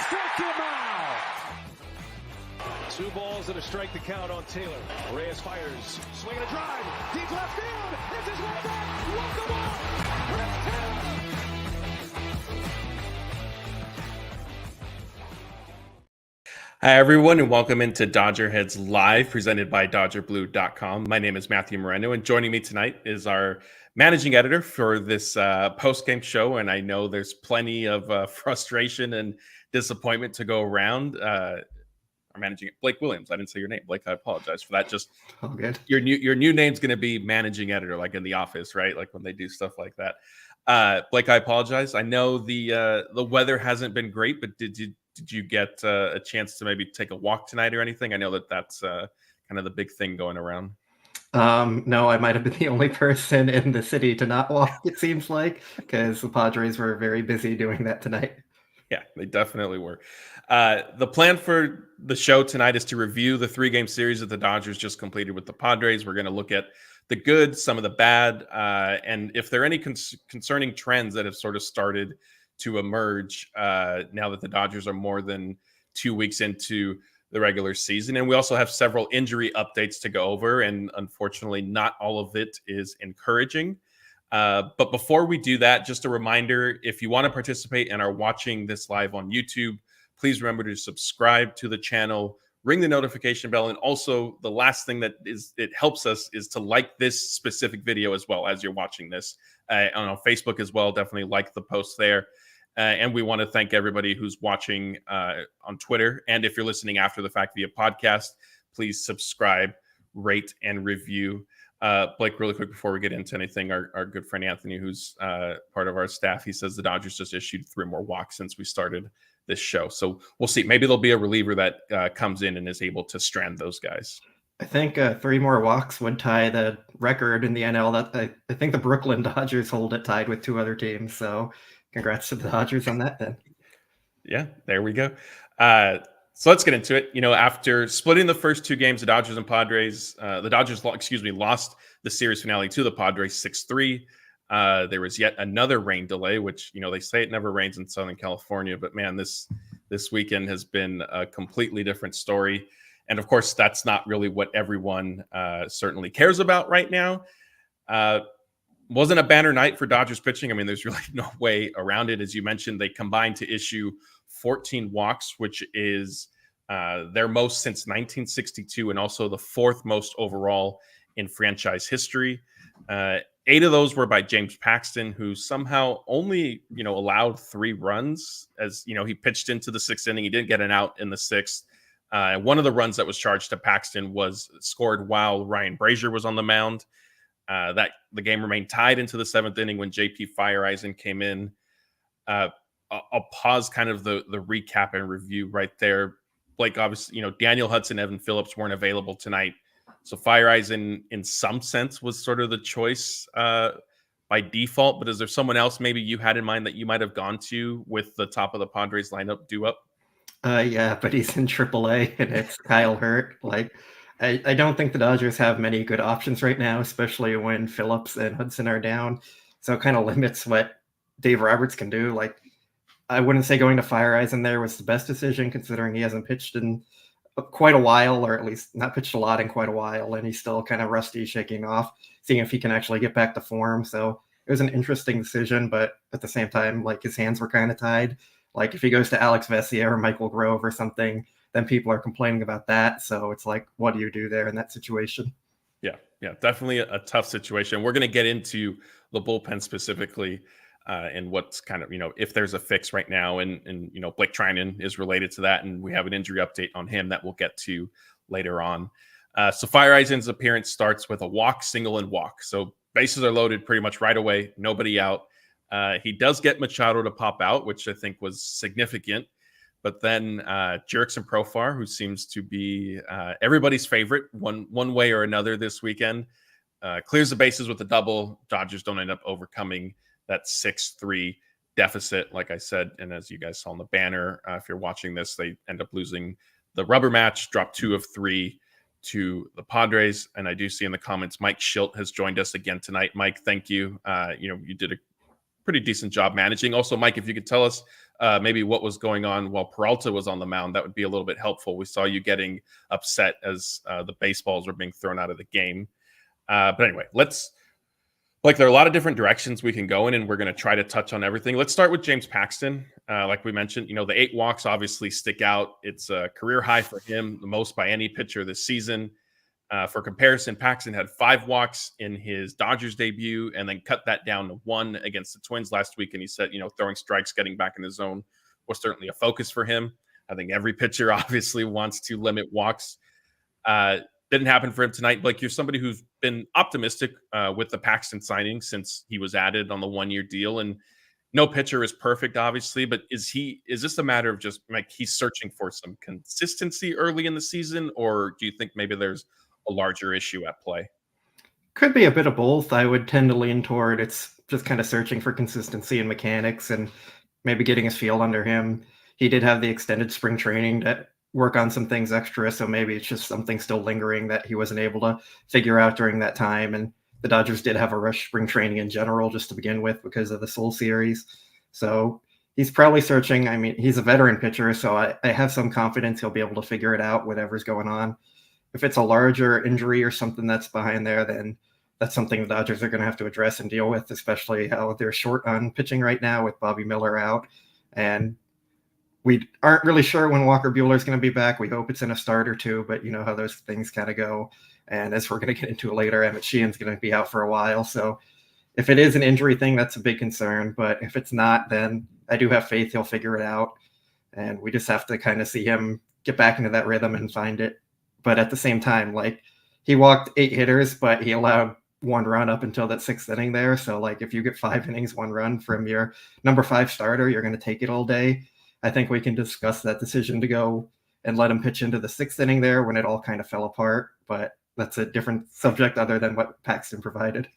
struck him out. 2 balls and a strike to count on Taylor. Reyes fires, swinging a drive, deep left field. This is way back. Walk the ball. Chris Taylor. Hi, everyone, and welcome into DodgerHeads Live, presented by DodgerBlue.com. My name is Matthew Moreno, and joining me tonight is our managing editor for this post-game show, and I know there's plenty of frustration and disappointment to go around. Our managing Blake Williams. I didn't say your name, Blake. I apologize for that. Just all good. Your new name's going to be managing editor, like in The Office, right? Like when they do stuff like that. Blake, I apologize. I know the weather hasn't been great, but did you get a chance to maybe take a walk tonight or anything? I know that's kind of the big thing going around. No, I might have been the only person in the city to not walk, it seems like, because the Padres were very busy doing that tonight. Yeah, they definitely were. The plan for the show tonight is to review the 3-game series that the Dodgers just completed with the Padres. We're going to look at the good, some of the bad, and if there are any concerning trends that have sort of started to emerge now that the Dodgers are more than 2 weeks into the regular season. And we also have several injury updates to go over, and unfortunately not all of it is encouraging. But before we do that, just a reminder, if you want to participate and are watching this live on YouTube, please remember to subscribe to the channel, ring the notification bell, and also the last thing that it helps us is to like this specific video as well as you're watching this. On Facebook as well, definitely like the post there. And we want to thank everybody who's watching on Twitter. And if you're listening after the fact via podcast, please subscribe, rate, and review. Blake, really quick before we get into anything, our good friend Anthony, who's part of our staff, he says the Dodgers just issued 3 more walks since we started this show. So we'll see. Maybe there'll be a reliever that comes in and is able to strand those guys. I think 3 more walks would tie the record in the NL. That I think the Brooklyn Dodgers hold it tied with 2 other teams. So congrats to the Dodgers on that then. Yeah, there we go. So let's get into it. You know, after splitting the first 2 games, the Dodgers and Padres, the Dodgers, lost the series finale to the Padres 6-3. There was yet another rain delay, which, you know, they say it never rains in Southern California, but man, this weekend has been a completely different story. And of course, that's not really what everyone certainly cares about right now. Wasn't a banner night for Dodgers pitching. I mean, there's really no way around it. As you mentioned, they combined to issue 14 walks, which is their most since 1962 and also the 4th most overall in franchise history. 8 of those were by James Paxton, who somehow only, allowed 3 runs. As you know, he pitched into the 6th inning. He didn't get an out in the 6th. One of the runs that was charged to Paxton was scored while Ryan Brazier was on the mound. That the game remained tied into the 7th inning when JP Fireisen came in. I'll pause kind of the recap and review right there. Blake, obviously, Daniel Hudson, Evan Phillips weren't available tonight. So Fireisen, in some sense, was sort of the choice by default. But is there someone else maybe you had in mind that you might have gone to with the top of the Padres lineup due up? Yeah, but he's in AAA, and it's Kyle Hurt. I don't think the Dodgers have many good options right now, especially when Phillips and Hudson are down. So it kind of limits what Dave Roberts can do. I wouldn't say going to Fireisen there was the best decision, considering he hasn't pitched in quite a while, or at least not pitched a lot in quite a while, and he's still kind of rusty, shaking off, seeing if he can actually get back to form. So it was an interesting decision, but at the same time, his hands were kind of tied. If he goes to Alex Vesia or Michael Grove or something, then people are complaining about that. So it's what do you do there in that situation? Yeah, definitely a tough situation. We're going to get into the bullpen specifically and what's kind of, if there's a fix right now. And Blake Treinen is related to that. And we have an injury update on him that we'll get to later on. So Fireisen's appearance starts with a walk, single, and walk. So bases are loaded pretty much right away. Nobody out. He does get Machado to pop out, which I think was significant. But then Jurickson Profar, who seems to be everybody's favorite one way or another this weekend, clears the bases with a double. Dodgers don't end up overcoming that 6-3 deficit, like I said. And as you guys saw on the banner, if you're watching this, they end up losing the rubber match, drop 2 of 3 to the Padres. And I do see in the comments, Mike Schilt has joined us again tonight. Mike, thank you. You did a pretty decent job managing. Also, Mike, if you could tell us maybe what was going on while Peralta was on the mound. That would be a little bit helpful. We saw you getting upset as the baseballs were being thrown out of the game. But anyway, there are a lot of different directions we can go in, and we're going to try to touch on everything. Let's start with James Paxton. Like we mentioned, the 8 walks obviously stick out. It's a career high for him, the most by any pitcher this season. For comparison, Paxton had 5 walks in his Dodgers debut and then cut that down to 1 against the Twins last week. And he said, throwing strikes, getting back in the zone was certainly a focus for him. I think every pitcher obviously wants to limit walks. Didn't happen for him tonight. Blake, you're somebody who's been optimistic with the Paxton signing since he was added on the 1-year deal. And no pitcher is perfect, obviously, but is this a matter of just like he's searching for some consistency early in the season, or do you think maybe there's a larger issue at play? Could be a bit of both. I would tend to lean toward it's just kind of searching for consistency and mechanics and maybe getting his feel under him. He did have the extended spring training to work on some things extra, so maybe it's just something still lingering that he wasn't able to figure out during that time. And the Dodgers did have a rush spring training in general just to begin with because of the Soul Series. So he's probably searching. I mean, he's a veteran pitcher, so I have some confidence he'll be able to figure it out, whatever's going on. If it's a larger injury or something that's behind there, then that's something the Dodgers are going to have to address and deal with, especially how they're short on pitching right now with Bobby Miller out. And we aren't really sure when Walker Buehler is going to be back. We hope it's in a start or two, but you know how those things kind of go. And as we're going to get into later, Emmet Sheehan's going to be out for a while. So if it is an injury thing, that's a big concern. But if it's not, then I do have faith he'll figure it out. And we just have to kind of see him get back into that rhythm and find it. But at the same time, like, he walked 8 hitters, but he allowed 1 run up until that 6th inning there. So like, if you get 5 innings, 1 run from your number 5 starter, you're going to take it all day. I think we can discuss that decision to go and let him pitch into the 6th inning there when it all kind of fell apart. But that's a different subject other than what Paxton provided.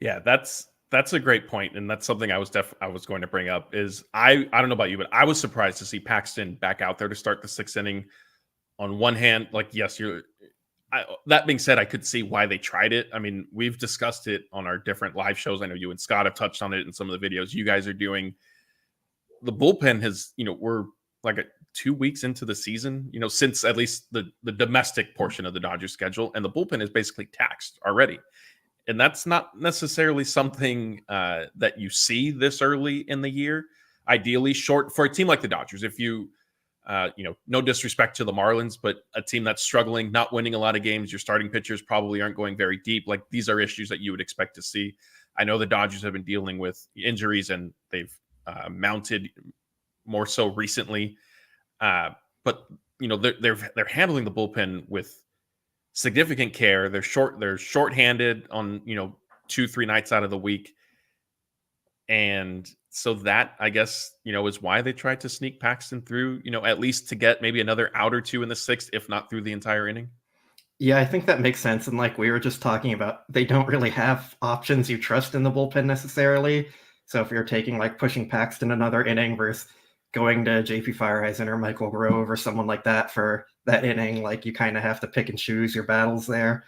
Yeah, that's a great point, and that's something I was going to bring up. Is I don't know about you, but I was surprised to see Paxton back out there to start the 6th inning. On one hand, like, yes, that being said, I could see why they tried it. I mean, we've discussed it on our different live shows. I know you and Scott have touched on it in some of the videos you guys are doing. The bullpen has, we're like 2 weeks into the season, since at least the domestic portion of the Dodgers schedule, and the bullpen is basically taxed already. And that's not necessarily something that you see this early in the year. Ideally, short for a team like the Dodgers, if you, no disrespect to the Marlins, but a team that's struggling, not winning a lot of games, your starting pitchers probably aren't going very deep. Like, these are issues that you would expect to see. I know the Dodgers have been dealing with injuries, and they've mounted more so recently. But they're handling the bullpen with significant care. They're shorthanded on 2-3 nights out of the week, and so that, I guess, is why they tried to sneak Paxton through, at least to get maybe another out or 2 in the 6th, if not through the entire inning. Yeah, I think that makes sense. And like we were just talking about, they don't really have options you trust in the bullpen necessarily. So if you're taking like pushing Paxton another inning versus going to JP Fireheisen or Michael Grove or someone like that for that inning, like, you kind of have to pick and choose your battles there.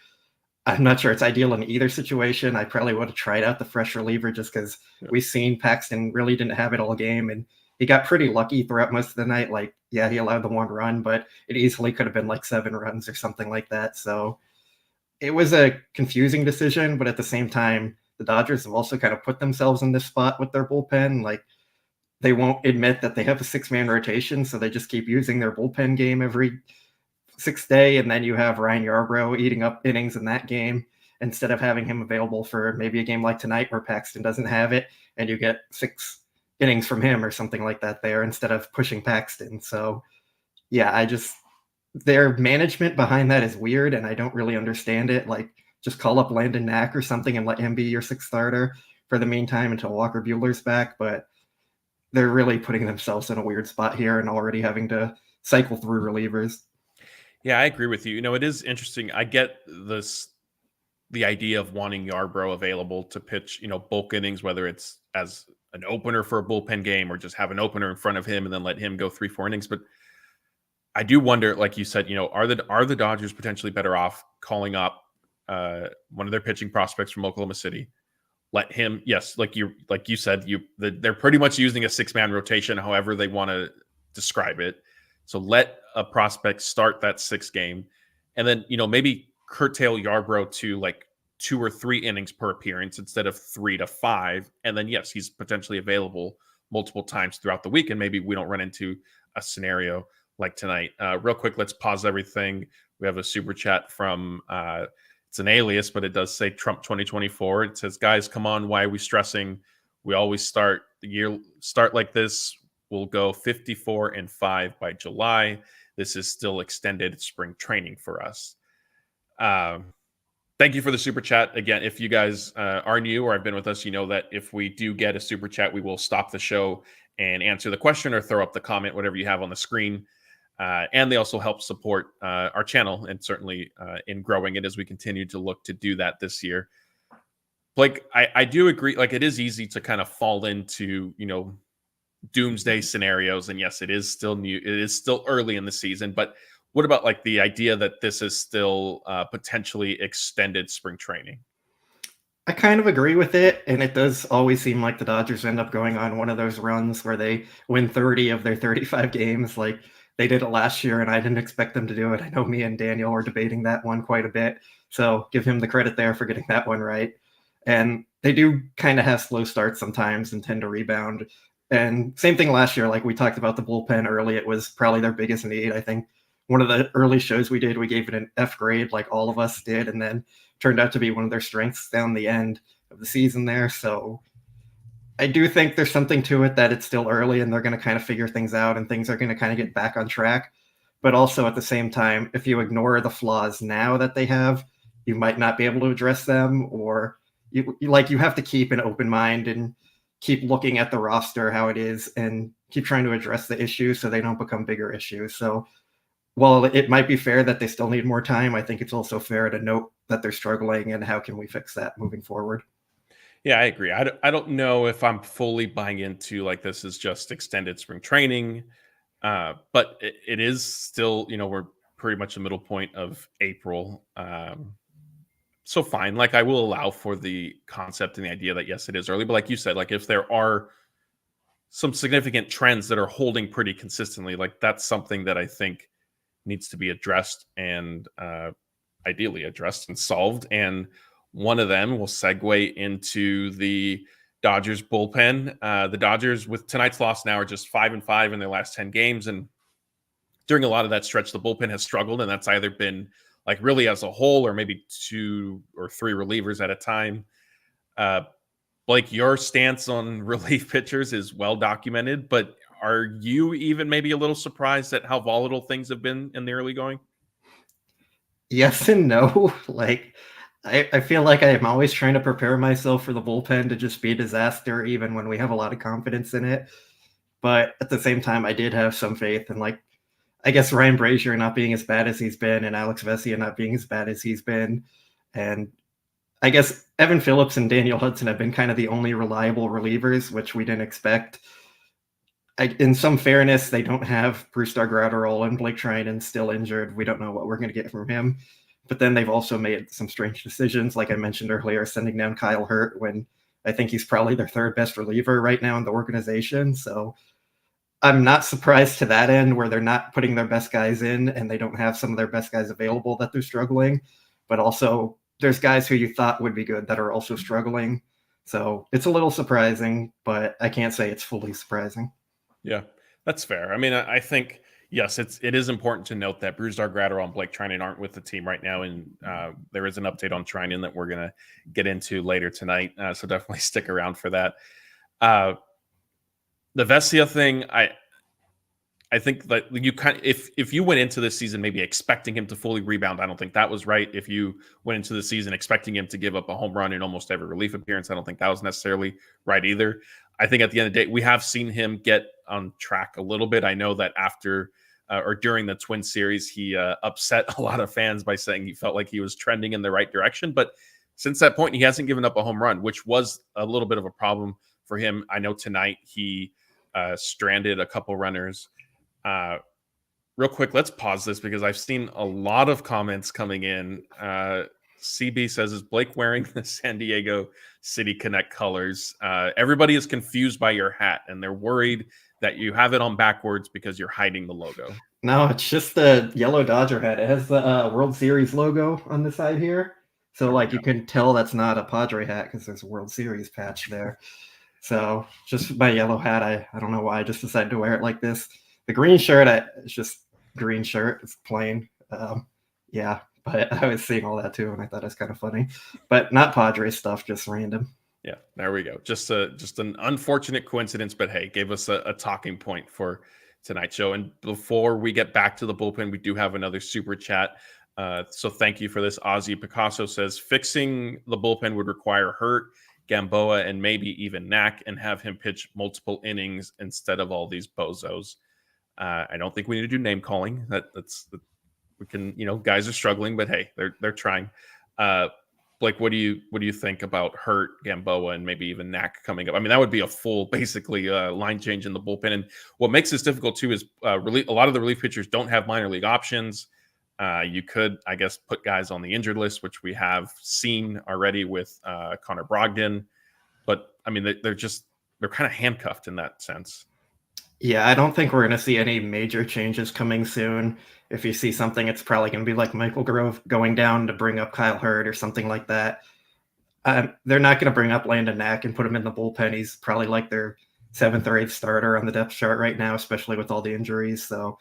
I'm not sure it's ideal in either situation. I probably would have tried out the fresh reliever just because we've seen Paxton really didn't have it all game, and he got pretty lucky throughout most of the night. Like, yeah, he allowed the 1 run, but it easily could have been like 7 runs or something like that. So it was a confusing decision, but at the same time, the Dodgers have also kind of put themselves in this spot with their bullpen. Like, they won't admit that they have a 6-man rotation, so they just keep using their bullpen game every 6th day, and then you have Ryan Yarbrough eating up innings in that game instead of having him available for maybe a game like tonight where Paxton doesn't have it, and you get 6 innings from him or something like that there instead of pushing Paxton. So yeah, their management behind that is weird, and I don't really understand it. Like, just call up Landon Knack or something and let him be your 6th starter for the meantime until Walker Buehler's back. But they're really putting themselves in a weird spot here and already having to cycle through relievers. Yeah, I agree with you. It is interesting. I get the idea of wanting Yarbrough available to pitch, bulk innings, whether it's as an opener for a bullpen game or just have an opener in front of him and then let him go 3-4 innings. But I do wonder, like you said, are the Dodgers potentially better off calling up one of their pitching prospects from Oklahoma City, let him. Yes, like you said, they're pretty much using a 6-man rotation, however they want to describe it. So let a prospect start that 6th game, and then maybe curtail Yarbrough to like 2 or 3 innings per appearance instead of 3 to 5. And then yes, he's potentially available multiple times throughout the week, and maybe we don't run into a scenario like tonight. Real quick, let's pause everything. We have a super chat from it's an alias, but it does say Trump 2024. It says, guys, come on, why are we stressing? We always start the year like this. We'll go 54-5 by July. This is still extended spring training for us. Thank you for the super chat. Again, if you guys are new or have been with us, you know that if we do get a super chat, we will stop the show and answer the question or throw up the comment, whatever you have on the screen. And they also help support our channel and certainly in growing it as we continue to look to do that this year. Blake, I do agree. Like, it is easy to kind of fall into, doomsday scenarios. And yes, it is still new. It is still early in the season, but what about like the idea that this is still potentially extended spring training? I kind of agree with it, and it does always seem like the Dodgers end up going on one of those runs where they win 30 of their 35 games. Like they did it last year, and I didn't expect them to do it. I know me and Daniel were debating that one quite a bit, so give him the credit there for getting that one right. And they do kind of have slow starts sometimes and tend to rebound. And same thing last year, like we talked about the bullpen early, it was probably their biggest need. I think one of the early shows we did, we gave it an F grade, like all of us did, and then turned out to be one of their strengths down the end of the season there. So I do think there's something to it that it's still early and they're going to kind of figure things out and things are going to kind of get back on track. But also at the same time, if you ignore the flaws now that they have, you might not be able to address them, or you have to keep an open mind and keep looking at the roster, how it is, and keep trying to address the issues so they don't become bigger issues. So while it might be fair that they still need more time, I think it's also fair to note that they're struggling and how can we fix that moving forward. Yeah, I agree. I don't know if I'm fully buying into like this is just extended spring training, but it is still, we're pretty much the middle point of April. So fine. Like I will allow for the concept and the idea that yes, it is early, but like you said, like if there are some significant trends that are holding pretty consistently, like that's something that I think needs to be addressed and ideally addressed and solved. And one of them will segue into the Dodgers bullpen. The Dodgers, with tonight's loss now, are just 5-5 in their last 10 games. And during a lot of that stretch, the bullpen has struggled, and that's either been like really as a whole or maybe 2 or 3 relievers at a time. Blake, your stance on relief pitchers is well documented, but are you even maybe a little surprised at how volatile things have been in the early going? Yes and no. Like, I feel like I am always trying to prepare myself for the bullpen to just be a disaster, even when we have a lot of confidence in it. But at the same time, I did have some faith in, like, I guess Ryan Brazier not being as bad as he's been and Alex Vesia not being as bad as he's been. And I guess Evan Phillips and Daniel Hudson have been kind of the only reliable relievers, which we didn't expect. In some fairness, they don't have Brusdar Graterol and Blake Treinen still injured. We don't know what we're going to get from him. But then they've also made some strange decisions, like I mentioned earlier, sending down Kyle Hurt when I think he's probably their 3rd best reliever right now in the organization. So I'm not surprised to that end where they're not putting their best guys in and they don't have some of their best guys available that they're struggling. But also there's guys who you thought would be good that are also struggling. So it's a little surprising, but I can't say it's fully surprising. Yeah, that's fair. I mean, I think, yes, it is important to note that Brusdar Graterol and Blake Treinen aren't with the team right now, and there is an update on Treinen that we're going to get into later tonight, so definitely stick around for that. The Vesia thing, I think that you kind of, if you went into this season maybe expecting him to fully rebound, I don't think that was right. If you went into the season expecting him to give up a home run in almost every relief appearance, I don't think that was necessarily right either. I think at the end of the day, we have seen him get on track a little bit. I know that after or during the Twin series, he upset a lot of fans by saying he felt like he was trending in the right direction. But since that point, he hasn't given up a home run, which was a little bit of a problem for him. I know tonight he stranded a couple runners. Real quick, let's pause this because I've seen a lot of comments coming in CB says, is Blake wearing the San Diego City Connect colors? Everybody is confused by your hat, and they're worried that you have it on backwards because you're hiding the logo. No, it's just the yellow Dodger hat. It has the World Series logo on the side here. So, like, you can tell that's not a Padre hat because there's a World Series patch there. So, just my yellow hat, I don't know why I just decided to wear it like this. The green shirt, it's just green shirt. It's plain. Yeah, but I was seeing all that too, and I thought it was kind of funny. But not Padre stuff, just random. Yeah, there we go. Just an unfortunate coincidence, but hey, gave us a talking point for tonight's show. And before we get back to the bullpen, we do have another super chat. So thank you for this. Ozzy Picasso says, fixing the bullpen would require Hurt, Gamboa, and maybe even Knack, and have him pitch multiple innings instead of all these bozos. I don't think we need to do name calling. We can, guys are struggling, but hey, they're trying. Blake, what do you think about Hurt, Gamboa, and maybe even Knack coming up? I mean, that would be a full, basically, line change in the bullpen. And what makes this difficult too is a lot of the relief pitchers don't have minor league options. You could, I guess, put guys on the injured list, which we have seen already with Connor Brogdon. But I mean, they're kind of handcuffed in that sense. Yeah, I don't think we're going to see any major changes coming soon. If you see something, it's probably going to be like Michael Grove going down to bring up Kyle Hurd or something like that. They're not going to bring up Landon Knack and put him in the bullpen. He's probably like their 7th or 8th starter on the depth chart right now, especially with all the injuries. So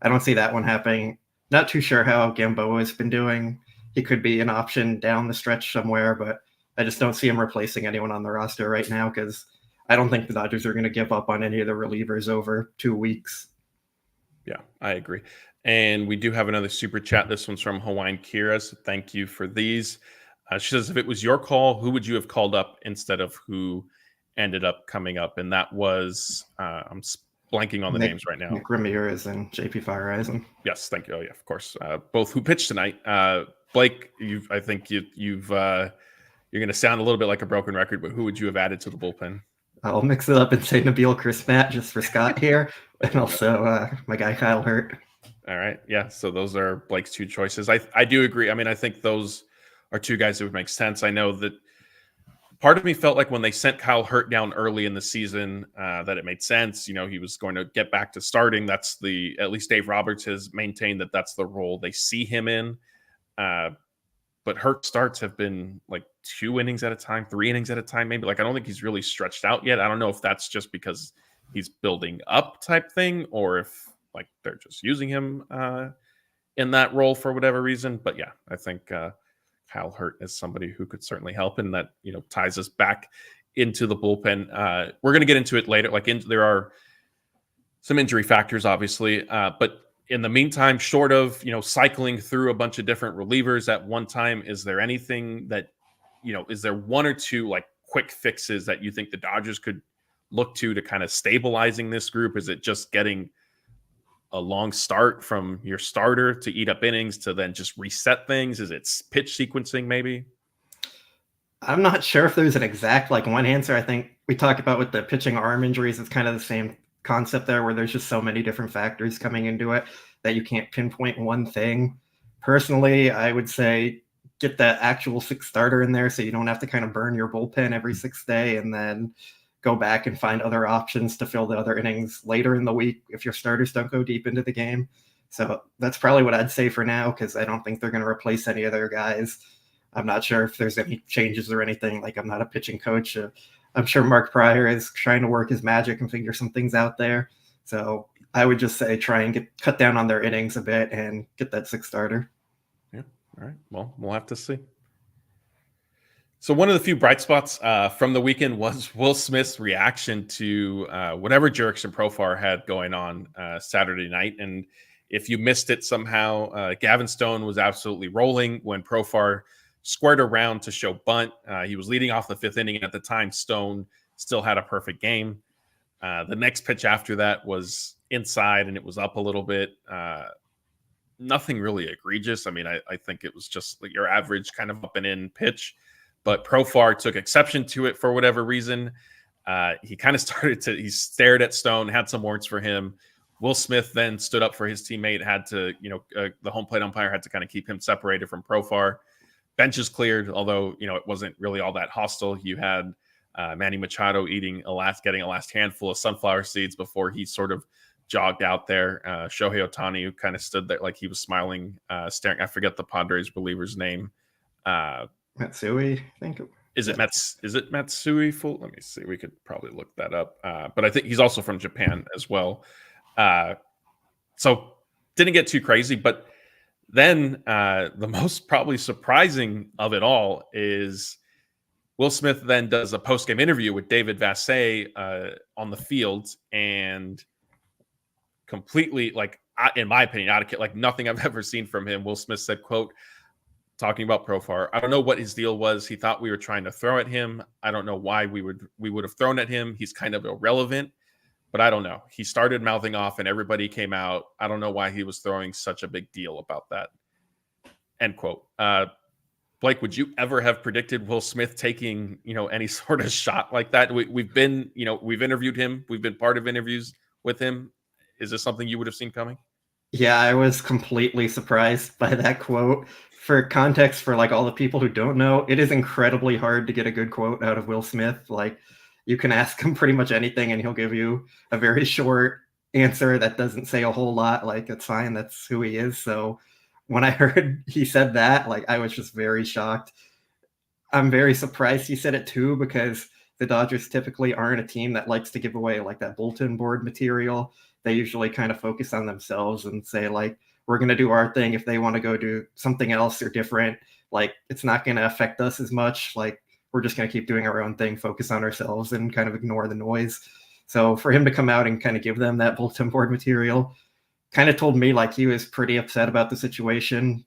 I don't see that one happening. Not too sure how Gamboa has been doing. He could be an option down the stretch somewhere, but I just don't see him replacing anyone on the roster right now because I don't think the Dodgers are going to give up on any of the relievers over 2 weeks. Yeah, I agree. And we do have another super chat. This one's from Hawaiian Kira. So thank you for these. She says, if it was your call, who would you have called up instead of who ended up coming up? And that was, I'm blanking on the names right now. Nick Ramirez and JP Fireisen. Yes, thank you. Oh, yeah, of course. Both who pitched tonight. Blake, I think you're going to sound a little bit like a broken record, but who would you have added to the bullpen? I'll mix it up and say Nabil Chris-Matt just for Scott here, and also my guy Kyle Hurt. All right, yeah. So those are Blake's 2 choices. I do agree. I mean, I think those are 2 guys that would make sense. I know that part of me felt like when they sent Kyle Hurt down early in the season, that it made sense. He was going to get back to starting. At least Dave Roberts has maintained that that's the role they see him in. But Hurt starts have been like 2 innings at a time, 3 innings at a time, maybe. Like, I don't think he's really stretched out yet. I don't know if that's just because he's building up type thing, or if like they're just using him in that role for whatever reason. But yeah, I think Kyle Hurt is somebody who could certainly help, and that ties us back into the bullpen. We're going to get into it later. There are some injury factors, obviously, but in the meantime, short of cycling through a bunch of different relievers at one time, is there anything that is there 1 or 2 like quick fixes that you think the Dodgers could look to kind of stabilizing this group? Is it just getting a long start from your starter to eat up innings to then just reset things? Is it pitch sequencing maybe? I'm not sure if there's an exact one answer. I think we talked about with the pitching arm injuries, it's kind of the same concept there, where there's just so many different factors coming into it that you can't pinpoint one thing. Personally, I would say get that actual 6th starter in there so you don't have to kind of burn your bullpen every 6th day and then go back and find other options to fill the other innings later in the week if your starters don't go deep into the game. So that's probably what I'd say for now, because I don't think they're going to replace any of their guys. I'm not sure if there's any changes or anything. I'm not a pitching coach. I'm sure Mark Pryor is trying to work his magic and figure some things out there. So I would just say try and cut down on their innings a bit and get that 6th starter. Yeah. All right. Well, we'll have to see. So one of the few bright spots from the weekend was Will Smith's reaction to whatever Jurickson Profar had going on Saturday night. And if you missed it somehow, Gavin Stone was absolutely rolling when Profar squared around to show bunt. He was leading off the 5th inning. At the time, Stone still had a perfect game. The next pitch after that was inside, and it was up a little bit. Nothing really egregious. I mean, I think it was just like your average kind of up and in pitch. But Profar took exception to it for whatever reason. He kind of he stared at Stone, had some words for him. Will Smith then stood up for his teammate, had to, the home plate umpire had to kind of keep him separated from Profar. benches cleared, although, it wasn't really all that hostile. You had Manny Machado getting a last handful of sunflower seeds before he sort of jogged out there. Shohei Ohtani, who kind of stood there like he was smiling, staring. I forget the Padres reliever's name. Matsui, I think. Is it Matsui? Let me see. We could probably look that up. But I think he's also from Japan as well. So didn't get too crazy. But then the most probably surprising of it all is Will Smith then does a post-game interview with David Vassay on the field, and completely, like, in my opinion, out of like nothing I've ever seen from him. Will Smith said, quote, talking about Profar, "I don't know what his deal was. He thought we were trying to throw at him. I don't know why we would have thrown at him. He's kind of irrelevant, but I don't know. He started mouthing off and everybody came out. I don't know why he was throwing such a big deal about that." End quote. Blake, would you ever have predicted Will Smith taking, any sort of shot like that? We've been, we've interviewed him. We've been part of interviews with him. Is this something you would have seen coming? Yeah, I was completely surprised by that quote. For context, for like all the people who don't know, it is incredibly hard to get a good quote out of Will Smith. Like, you can ask him pretty much anything and he'll give you a very short answer that doesn't say a whole lot. Like, it's fine. That's who he is. So when I heard he said that, like, I was just very shocked. I'm very surprised he said it too, because the Dodgers typically aren't a team that likes to give away like that bulletin board material. They usually kind of focus on themselves and say, like, we're going to do our thing. If they want to go do something else or different, like, it's not going to affect us as much. Like, we're just going to keep doing our own thing, focus on ourselves and kind of ignore the noise. So for him to come out and kind of give them that bulletin board material kind of told me like he was pretty upset about the situation,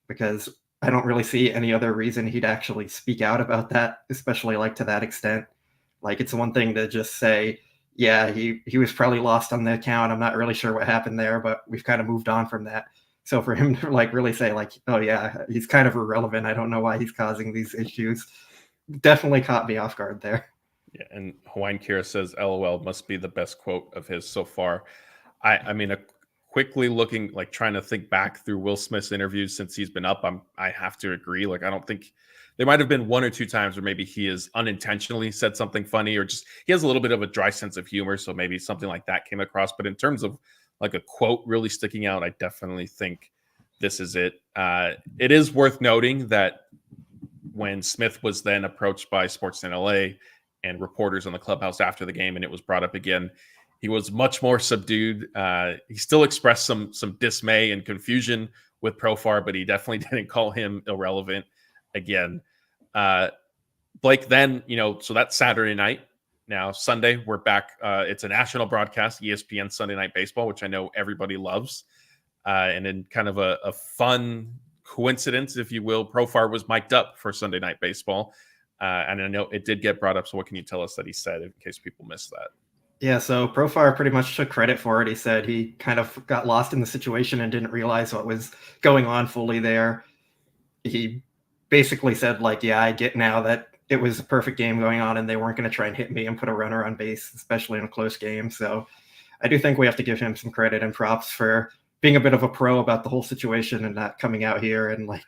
because I don't really see any other reason he'd actually speak out about that, especially like to that extent. Like, it's one thing to just say, yeah, he was probably lost on the account. I'm not really sure what happened there, but we've kind of moved on from that. So for him to like really say like, oh yeah, he's kind of irrelevant, I don't know why he's causing these issues, definitely caught me off guard there. Yeah, and Hawaiian Kira says, LOL must be the best quote of his so far. I mean, quickly looking, like trying to think back through Will Smith's interviews since he's been up, I have to agree. Like, I don't think there might have been one or two times where maybe he has unintentionally said something funny, or just he has a little bit of a dry sense of humor. So maybe something like that came across. But in terms of like a quote really sticking out, I definitely think this is it. It is worth noting that when Smith was then approached by Sportsnet LA and reporters in the clubhouse after the game, and it was brought up again, he was much more subdued. He still expressed some dismay and confusion with Profar, but he definitely didn't call him irrelevant again. Blake, then, so that's Saturday night. Now, Sunday, we're back. It's a national broadcast, ESPN Sunday Night Baseball, which I know everybody loves. And in kind of a fun coincidence, if you will, Profar was mic'd up for Sunday Night Baseball. And I know it did get brought up. So what can you tell us that he said in case people missed that? Yeah, so Profar pretty much took credit for it. He said he kind of got lost in the situation and didn't realize what was going on fully there. He basically said, like, yeah, I get now that it was a perfect game going on and they weren't going to try and hit me and put a runner on base, especially in a close game. So I do think we have to give him some credit and props for being a bit of a pro about the whole situation and not coming out here and like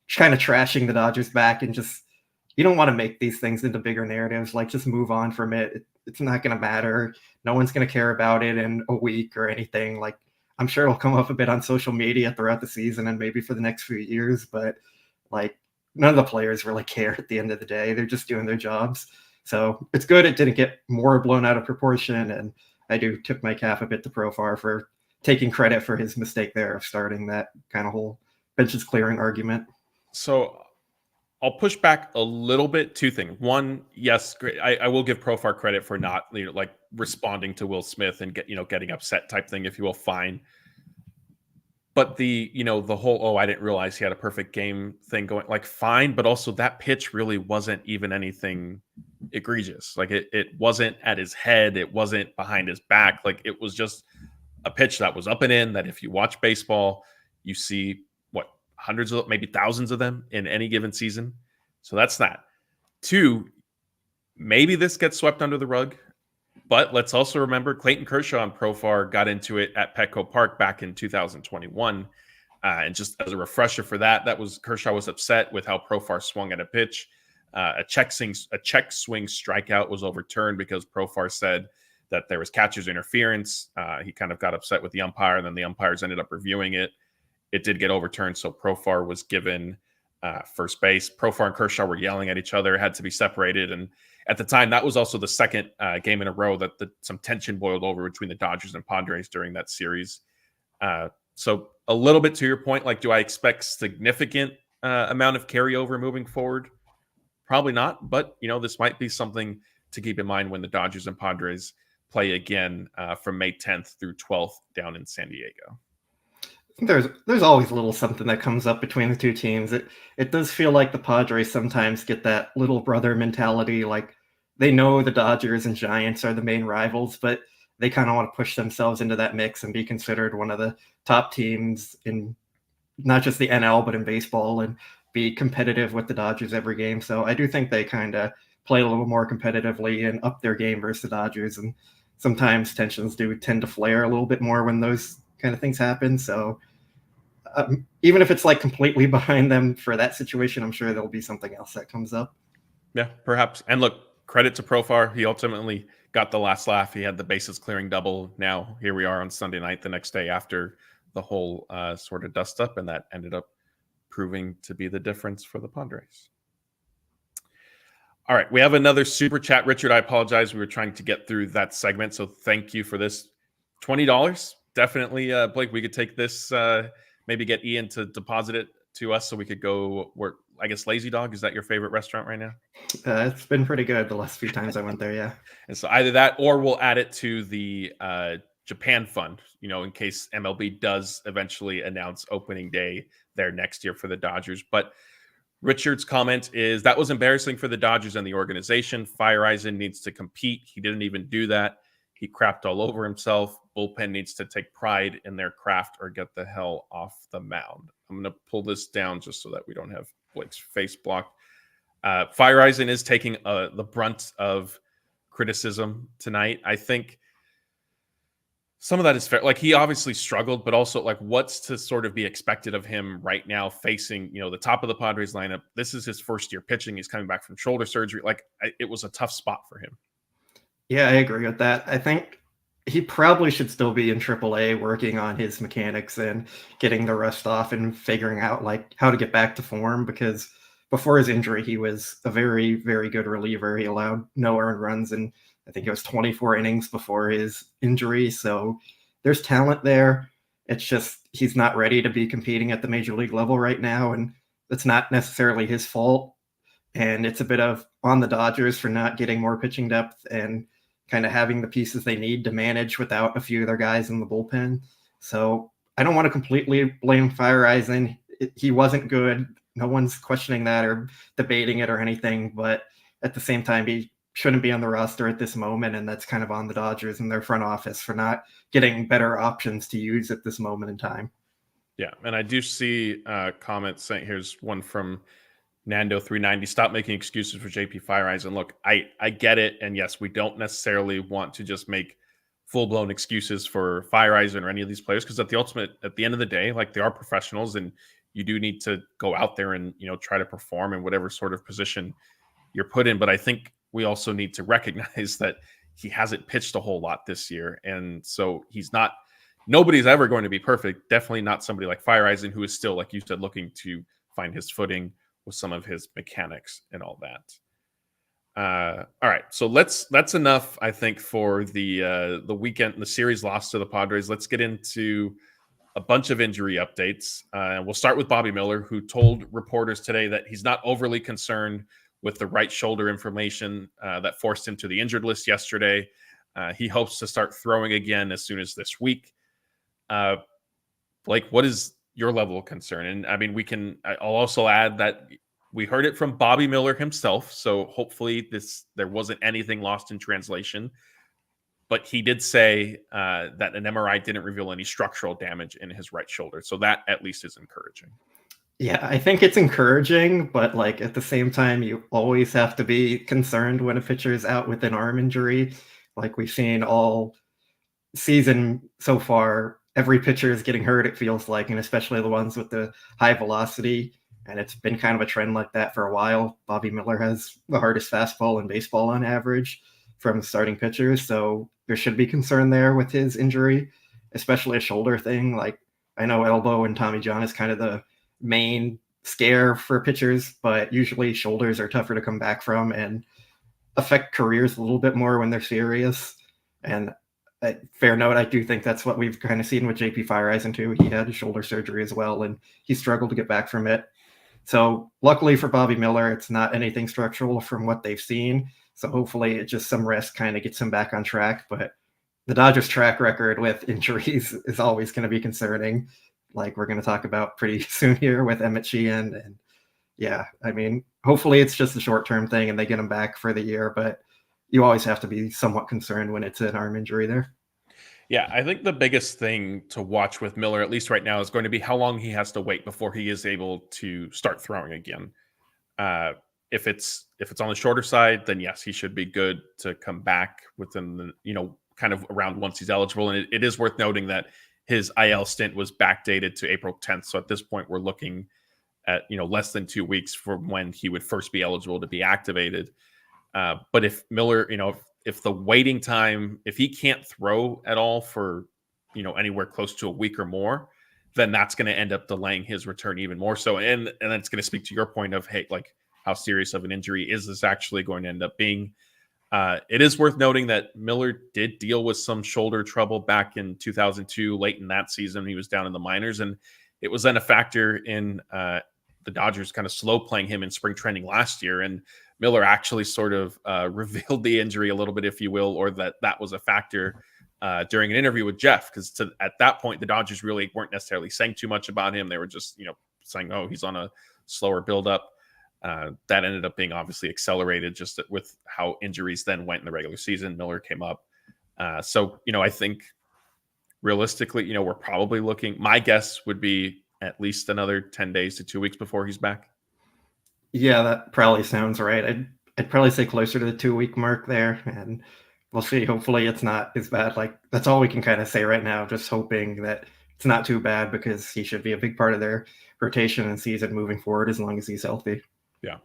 kind of trashing the Dodgers back. And just, you don't want to make these things into bigger narratives. Like, just move on from it. It's not going to matter. No one's going to care about it in a week or anything. Like, I'm sure it'll come up a bit on social media throughout the season and maybe for the next few years, but like, none of the players really care at the end of the day. They're just doing their jobs. So it's good it didn't get more blown out of proportion. And I do tip my cap a bit to Profar for taking credit for his mistake there of starting that kind of whole benches clearing argument. So I'll push back a little bit. Two things. One, yes, great. I will give Profar credit for not, like responding to Will Smith and getting upset type thing, if you will. Fine. But the whole, I didn't realize he had a perfect game thing going, like, fine. But also that pitch really wasn't even anything egregious. Like, it wasn't at his head. It wasn't behind his back. Like, it was just a pitch that was up and in, that if you watch baseball, you see hundreds of, maybe thousands of them in any given season. So that's that. Two, maybe this gets swept under the rug, but let's also remember Clayton Kershaw and Profar got into it at Petco Park back in 2021. And just as a refresher for that was Kershaw was upset with how Profar swung at a pitch. A check swing strikeout was overturned because Profar said that there was catcher's interference. He kind of got upset with the umpire, and then the umpires ended up reviewing it. It did get overturned, so Profar was given first base. Profar and Kershaw were yelling at each other, had to be separated, and at the time, that was also the second game in a row that some tension boiled over between the Dodgers and Padres during that series. So a little bit to your point, like, do I expect significant amount of carryover moving forward? Probably not, but this might be something to keep in mind when the Dodgers and Padres play again from May 10th through 12th down in San Diego. There's always a little something that comes up between the two teams. It does feel like the Padres sometimes get that little brother mentality, like they know the Dodgers and Giants are the main rivals, but they kind of want to push themselves into that mix and be considered one of the top teams in not just the NL, but in baseball, and be competitive with the Dodgers every game. So I do think they kind of play a little more competitively and up their game versus the Dodgers. And sometimes tensions do tend to flare a little bit more when those kind of things happen. So even if it's like completely behind them for that situation, I'm sure there'll be something else that comes up. Yeah, perhaps. And look, credit to Profar. He ultimately got the last laugh. He had the bases clearing double. Now here we are on Sunday night, the next day after the whole sort of dust up, and that ended up proving to be the difference for the Padres. All right, we have another super chat. Richard, I apologize. We were trying to get through that segment, so thank you for this. $20. Definitely, Blake, we could take this, maybe get Ian to deposit it to us so we could go work. I guess Lazy Dog, is that your favorite restaurant right now? It's been pretty good the last few times I went there, yeah. And so either that or we'll add it to the Japan fund, in case MLB does eventually announce opening day there next year for the Dodgers. But Richard's comment is, that was embarrassing for the Dodgers and the organization. Feyereisen needs to compete. He didn't even do that. He crapped all over himself. Bullpen needs to take pride in their craft or get the hell off the mound. I'm going to pull this down just so that we don't have Blake's face blocked. Feyereisen is taking the brunt of criticism tonight. I think some of that is fair. Like, he obviously struggled, but also, like, what's to sort of be expected of him right now facing, the top of the Padres lineup? This is his first year pitching. He's coming back from shoulder surgery. It was a tough spot for him. Yeah, I agree with that. I think he probably should still be in AAA working on his mechanics and getting the rust off and figuring out like how to get back to form, because before his injury, he was a very, very good reliever. He allowed no earned runs, and I think it was 24 innings before his injury. So there's talent there. It's just he's not ready to be competing at the major league level right now, and that's not necessarily his fault. And it's a bit of on the Dodgers for not getting more pitching depth and kind of having the pieces they need to manage without a few of their guys in the bullpen. So I don't want to completely blame Feyereisen. He wasn't good. No one's questioning that or debating it or anything. But at the same time, he shouldn't be on the roster at this moment. And that's kind of on the Dodgers and their front office for not getting better options to use at this moment in time. Yeah. And I do see comments saying, here's one from Nando390, stop making excuses for JP Feyereisen. Look, I get it. And yes, we don't necessarily want to just make full-blown excuses for Feyereisen or any of these players, because at the end of the day, like, they are professionals, and you do need to go out there and, try to perform in whatever sort of position you're put in. But I think we also need to recognize that he hasn't pitched a whole lot this year. And so nobody's ever going to be perfect. Definitely not somebody like Feyereisen, who is still, like you said, looking to find his footing with some of his mechanics and all that. All right, so that's enough, I think, for the weekend, the series loss to the Padres. Let's get into a bunch of injury updates. We'll start with Bobby Miller, who told reporters today that he's not overly concerned with the right shoulder inflammation that forced him to the injured list yesterday. He hopes to start throwing again as soon as this week. Blake, what is your level of concern? And I mean, I'll also add that we heard it from Bobby Miller himself. So hopefully there wasn't anything lost in translation, but he did say that an MRI didn't reveal any structural damage in his right shoulder. So that at least is encouraging. Yeah, I think it's encouraging, but like at the same time, you always have to be concerned when a pitcher is out with an arm injury. Like we've seen all season so far, every pitcher is getting hurt, it feels like, and especially the ones with the high velocity. And it's been kind of a trend like that for a while. Bobby Miller has the hardest fastball in baseball on average from starting pitchers. So there should be concern there with his injury, especially a shoulder thing. Like, I know elbow and Tommy John is kind of the main scare for pitchers, but usually shoulders are tougher to come back from and affect careers a little bit more when they're serious. And fair note, I do think that's what we've kind of seen with JP Fireeisen too. He had shoulder surgery as well, and he struggled to get back from it. So luckily for Bobby Miller, it's not anything structural from what they've seen. So hopefully it just some rest kind of gets him back on track. But the Dodgers' track record with injuries is always going to be concerning, like we're going to talk about pretty soon here with Emmet Sheehan. And yeah, I mean, hopefully it's just a short-term thing and they get him back for the year. But you always have to be somewhat concerned when it's an arm injury there. Yeah, I think the biggest thing to watch with Miller, at least right now, is going to be how long he has to wait before he is able to start throwing again. If it's on the shorter side, then yes, he should be good to come back within the, kind of around once he's eligible. And it is worth noting that his IL stint was backdated to April 10th. So at this point, we're looking at, less than 2 weeks from when he would first be eligible to be activated. But if Miller, if the waiting time, if he can't throw at all for, anywhere close to a week or more, then that's going to end up delaying his return even more so. And then it's going to speak to your point of, hey, like, how serious of an injury is this actually going to end up being? It is worth noting that Miller did deal with some shoulder trouble back in 2002, late in that season. He was down in the minors, and it was then a factor in the Dodgers kind of slow playing him in spring training last year. And Miller actually sort of revealed the injury a little bit, if you will, or that was a factor during an interview with Jeff, because at that point, the Dodgers really weren't necessarily saying too much about him. They were just, saying, oh, he's on a slower buildup. That ended up being obviously accelerated just with how injuries then went in the regular season. Miller came up. So, I think realistically, we're probably looking, my guess would be at least another 10 days to 2 weeks before he's back. Yeah, that probably sounds right. I'd probably say closer to the 2-week mark there, and we'll see. Hopefully it's not as bad. Like, that's all we can kind of say right now, just hoping that it's not too bad, because he should be a big part of their rotation and season moving forward as long as he's healthy. Yeah.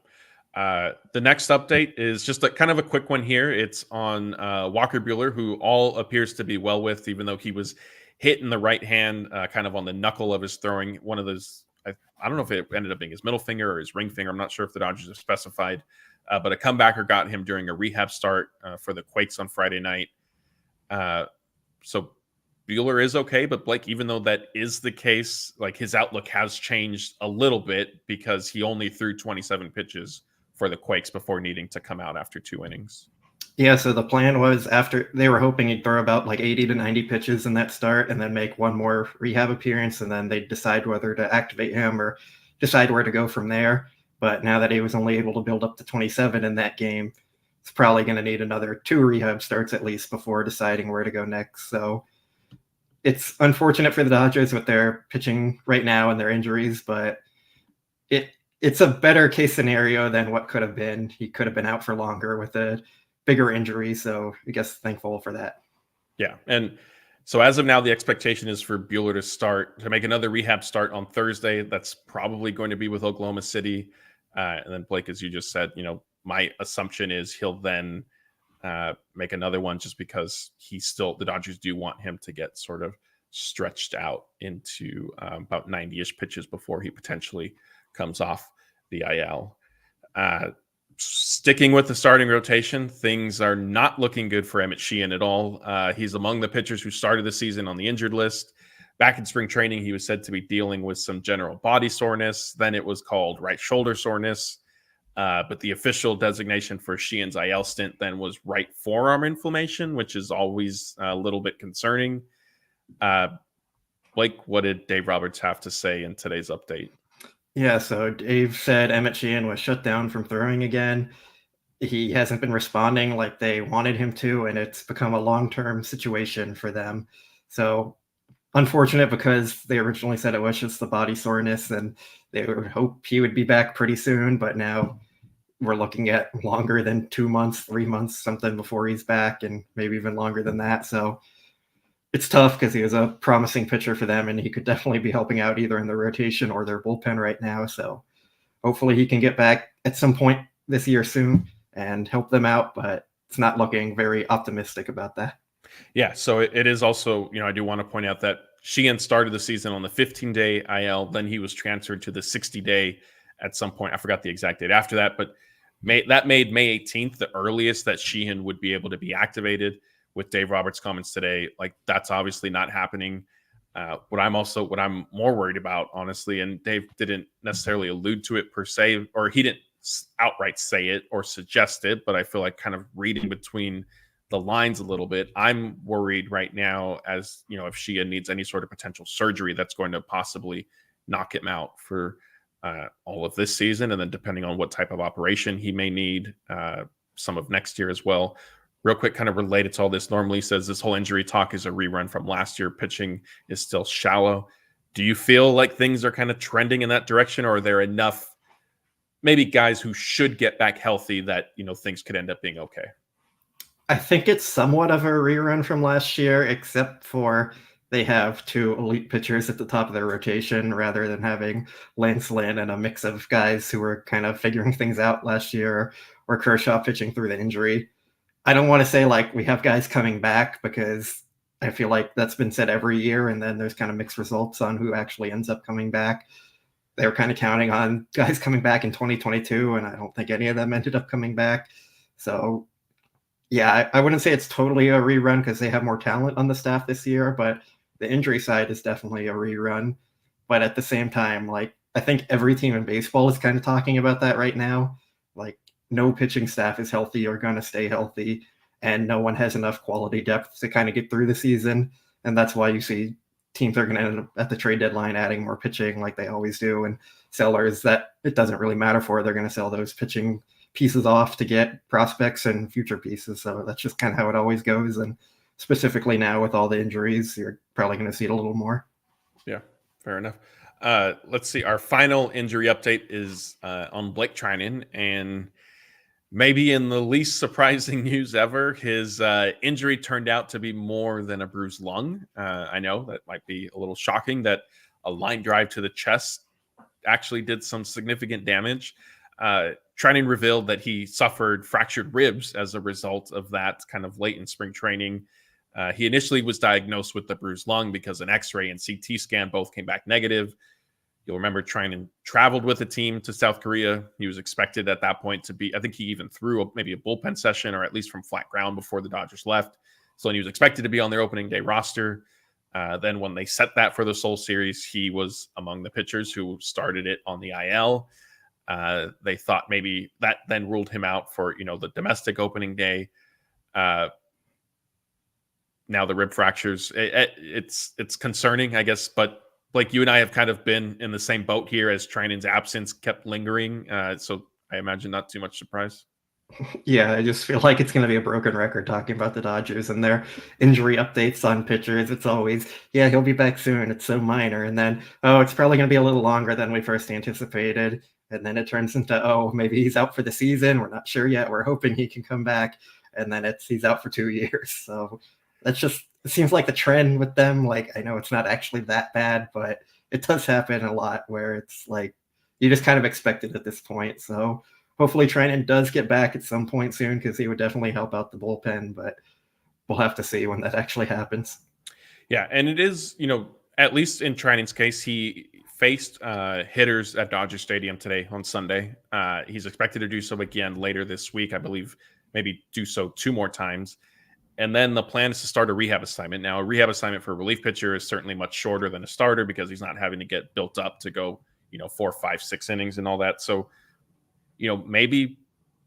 The next update is just kind of a quick one here. It's on Walker Buehler, who all appears to be well with, even though he was hit in the right hand, kind of on the knuckle of his throwing. One of those, I don't know if it ended up being his middle finger or his ring finger. I'm not sure if the Dodgers have specified, but a comebacker got him during a rehab start for the Quakes on Friday night. So Buehler is okay, but Blake, even though that is the case, like, his outlook has changed a little bit because he only threw 27 pitches for the Quakes before needing to come out after 2 innings. Yeah, so the plan was, after they were hoping he'd throw about like 80 to 90 pitches in that start and then make one more rehab appearance, and then they'd decide whether to activate him or decide where to go from there. But now that he was only able to build up to 27 in that game, it's probably going to need another 2 rehab starts at least before deciding where to go next. So it's unfortunate for the Dodgers with their pitching right now and their injuries, but it's a better case scenario than what could have been. He could have been out for longer with a bigger injury, so I guess thankful for that. Yeah, and so as of now, the expectation is for Buehler to make another rehab start on Thursday. That's probably going to be with Oklahoma City. And then, Blake, as you just said, my assumption is he'll then make another one, just because the Dodgers do want him to get sort of stretched out into about 90-ish pitches before he potentially comes off the IL. Sticking with the starting rotation, things are not looking good for Emmet Sheehan at all. He's among the pitchers who started the season on the injured list. Back in spring training, he was said to be dealing with some general body soreness. Then it was called right shoulder soreness. But the official designation for Sheehan's IL stint then was right forearm inflammation, which is always a little bit concerning. Blake, what did Dave Roberts have to say in today's update? Yeah, so Dave said Emmet Sheehan was shut down from throwing again. He hasn't been responding like they wanted him to, and it's become a long-term situation for them. So unfortunate, because they originally said it was just the body soreness and they would hope he would be back pretty soon, but now we're looking at longer than 2 months, 3 months, something before he's back, and maybe even longer than that. So it's tough because he was a promising pitcher for them, and he could definitely be helping out either in the rotation or their bullpen right now. So hopefully he can get back at some point this year soon and help them out, but it's not looking very optimistic about that. Yeah, so it is also, I do want to point out that Sheehan started the season on the 15-day IL, then he was transferred to the 60-day at some point. I forgot the exact date after that, but that made May 18th the earliest that Sheehan would be able to be activated. With Dave Roberts' comments today, like that's obviously not happening. What I'm more worried about, honestly, and Dave didn't necessarily allude to it per se, or he didn't outright say it or suggest it, but I feel like kind of reading between the lines a little bit. I'm worried right now, as if Sheehan needs any sort of potential surgery that's going to possibly knock him out for all of this season, and then depending on what type of operation he may need, some of next year as well. Real quick, kind of related to all this, normally says this whole injury talk is a rerun from last year. Pitching is still shallow. Do you feel like things are kind of trending in that direction, or are there enough maybe guys who should get back healthy that things could end up being okay? I think it's somewhat of a rerun from last year, except for they have two elite pitchers at the top of their rotation rather than having Lance Lynn and a mix of guys who were kind of figuring things out last year, or Kershaw pitching through the injury. I don't want to say like we have guys coming back, because I feel like that's been said every year, and then there's kind of mixed results on who actually ends up coming back. They were kind of counting on guys coming back in 2022, and I don't think any of them ended up coming back. So yeah, I wouldn't say it's totally a rerun because they have more talent on the staff this year, but the injury side is definitely a rerun. But at the same time, like I think every team in baseball is kind of talking about that right now. Like no pitching staff is healthy or going to stay healthy, and no one has enough quality depth to kind of get through the season. And that's why you see teams are going to end up at the trade deadline adding more pitching like they always do, and sellers that it doesn't really matter for, they're going to sell those pitching pieces off to get prospects and future pieces. So that's just kind of how it always goes. And specifically now with all the injuries, you're probably going to see it a little more. Yeah, fair enough. Let's see. Our final injury update is on Blake Treinen, and maybe in the least surprising news ever, his injury turned out to be more than a bruised lung. I know that might be a little shocking that a line drive to the chest actually did some significant damage. Treinen revealed that he suffered fractured ribs as a result of that kind of late in spring training. He initially was diagnosed with the bruised lung because an X-ray and CT scan both came back negative. You'll remember Treinen traveled with a team to South Korea. He was expected at that point to be, I think he even threw maybe a bullpen session, or at least from flat ground before the Dodgers left. So he was expected to be on their opening day roster. Then when they set that for the Seoul series, he was among the pitchers who started it on the IL. They thought maybe that then ruled him out for, the domestic opening day. Now the rib fractures, it's concerning, I guess, but Blake, you and I have kind of been in the same boat here as Treinen's absence kept lingering. So I imagine not too much surprise. Yeah, I just feel like it's going to be a broken record talking about the Dodgers and their injury updates on pitchers. It's always, yeah, he'll be back soon. It's so minor. And then, oh, it's probably going to be a little longer than we first anticipated. And then it turns into, oh, maybe he's out for the season. We're not sure yet. We're hoping he can come back. And then he's out for 2 years. So that's just, it seems like the trend with them. Like, I know it's not actually that bad, but it does happen a lot where it's like, you just kind of expect it at this point. So hopefully Treinen does get back at some point soon, because he would definitely help out the bullpen, but we'll have to see when that actually happens. Yeah, and it is, at least in Treinen's case, he faced hitters at Dodger Stadium today on Sunday. He's expected to do so again later this week, I believe, maybe do so 2 more times. And then the plan is to start a rehab assignment. Now, a rehab assignment for a relief pitcher is certainly much shorter than a starter, because he's not having to get built up to go, 4, 5, 6 innings and all that. So, maybe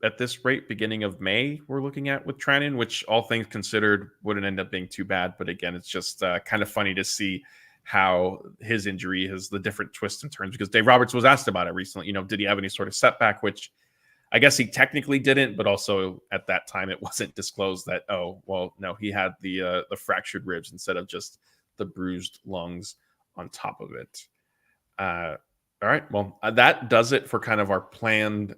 at this rate, beginning of May, we're looking at with Treinen, which all things considered wouldn't end up being too bad. But again, it's just kind of funny to see how his injury has the different twists and turns, because Dave Roberts was asked about it recently. Did he have any sort of setback, which I guess he technically didn't, but also at that time it wasn't disclosed that, oh, well, no, he had the fractured ribs instead of just the bruised lungs on top of it. All right. Well, that does it for kind of our planned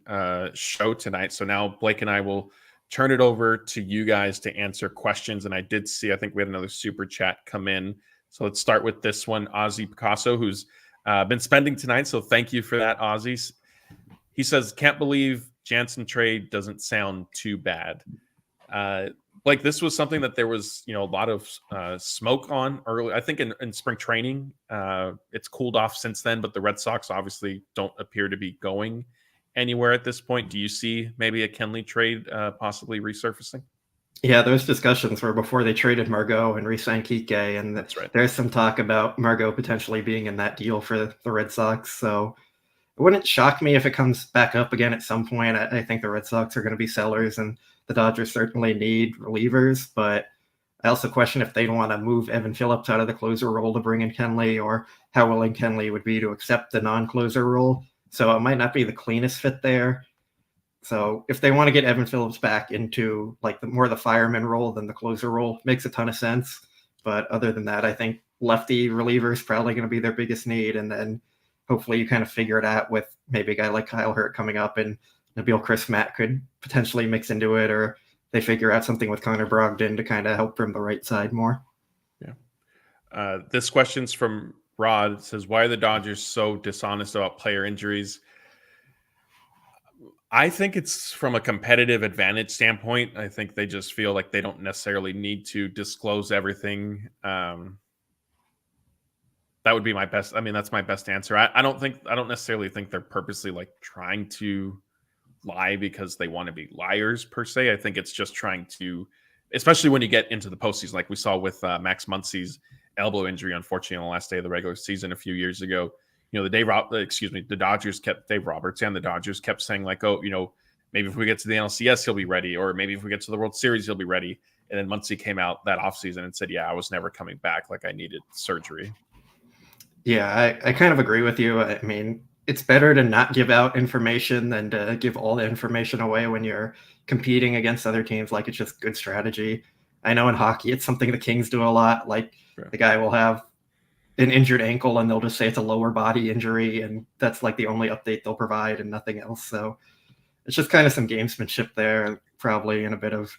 show tonight. So now Blake and I will turn it over to you guys to answer questions. And I did see, I think we had another super chat come in. So let's start with this one. Ozzy Picasso, who's been spending tonight. So thank you for that, Ozzy. He says, can't believe Jansen trade doesn't sound too bad. Like this was something that there was, a lot of smoke on early. I think in spring training, it's cooled off since then, but the Red Sox obviously don't appear to be going anywhere at this point. Do you see maybe a Kenley trade possibly resurfacing? Yeah, those discussions were before they traded Margot and re-signed Kike, and That's right. There's some talk about Margot potentially being in that deal for the Red Sox. So it wouldn't shock me if it comes back up again at some point. I think the Red Sox are going to be sellers, and the Dodgers certainly need relievers. But I also question if they'd want to move Evan Phillips out of the closer role to bring in Kenley, or how willing Kenley would be to accept the non-closer role. So it might not be the cleanest fit there. So if they want to get Evan Phillips back into like the fireman role than the closer role, makes a ton of sense. But other than that, I think lefty reliever is probably going to be their biggest need. And then hopefully you kind of figure it out with maybe a guy like Kyle Hurt coming up, and Nabil Chris-Matt could potentially mix into it, or they figure out something with Connor Brogdon to kind of help from the right side more. Yeah. This question's from Rod. It says, why are the Dodgers so dishonest about player injuries? I think it's from a competitive advantage standpoint. I think they just feel like they don't necessarily need to disclose everything. That would be my best. I mean, that's my best answer. I don't necessarily think they're purposely like trying to lie because they want to be liars per se. I think it's just trying to, especially when you get into the postseason, like we saw with Max Muncy's elbow injury, unfortunately, on the last day of the regular season a few years ago. The Dodgers kept Dave Roberts and the Dodgers kept saying like, oh, maybe if we get to the NLCS, he'll be ready. Or maybe if we get to the World Series, he'll be ready. And then Muncy came out that offseason and said, yeah, I was never coming back. Like I needed surgery. Yeah, I kind of agree with you. I mean, it's better to not give out information than to give all the information away when you're competing against other teams. Like it's just good strategy. I know in hockey, it's something the Kings do a lot. Like the guy will have an injured ankle and they'll just say it's a lower body injury, and that's like the only update they'll provide and nothing else. So it's just kind of some gamesmanship there, probably, and a bit of